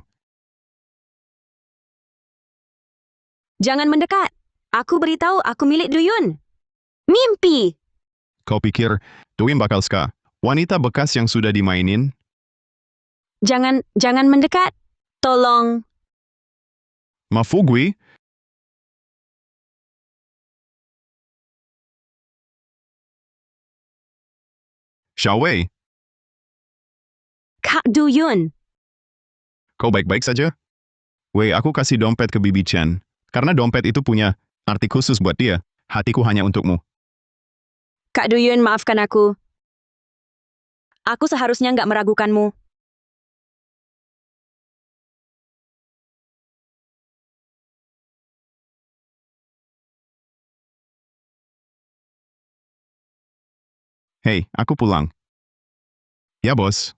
Jangan mendekat. Aku beritahu aku milik Duyun. Mimpi. Kau pikir, Tuim bakal suka wanita bekas yang sudah dimainin? Jangan mendekat. Tolong. Mafugui? Xiao Wei, Kak Duyun. kau baik-baik saja? Wei, aku kasih dompet ke Bibi Chen. Karena dompet itu punya arti khusus buat dia. Hatiku hanya untukmu. Kak Duyun, maafkan aku. Aku seharusnya nggak meragukanmu. Hei, aku pulang. Ya, bos.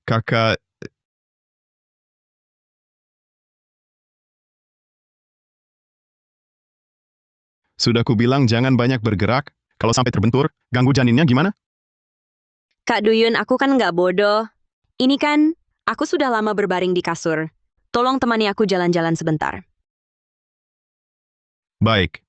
Kakak, sudah kubilang jangan banyak bergerak. Kalau sampai terbentur, ganggu janinnya gimana? Kak Duyun, aku kan nggak bodoh. Ini kan, aku sudah lama berbaring di kasur. Tolong temani aku jalan-jalan sebentar. Baik.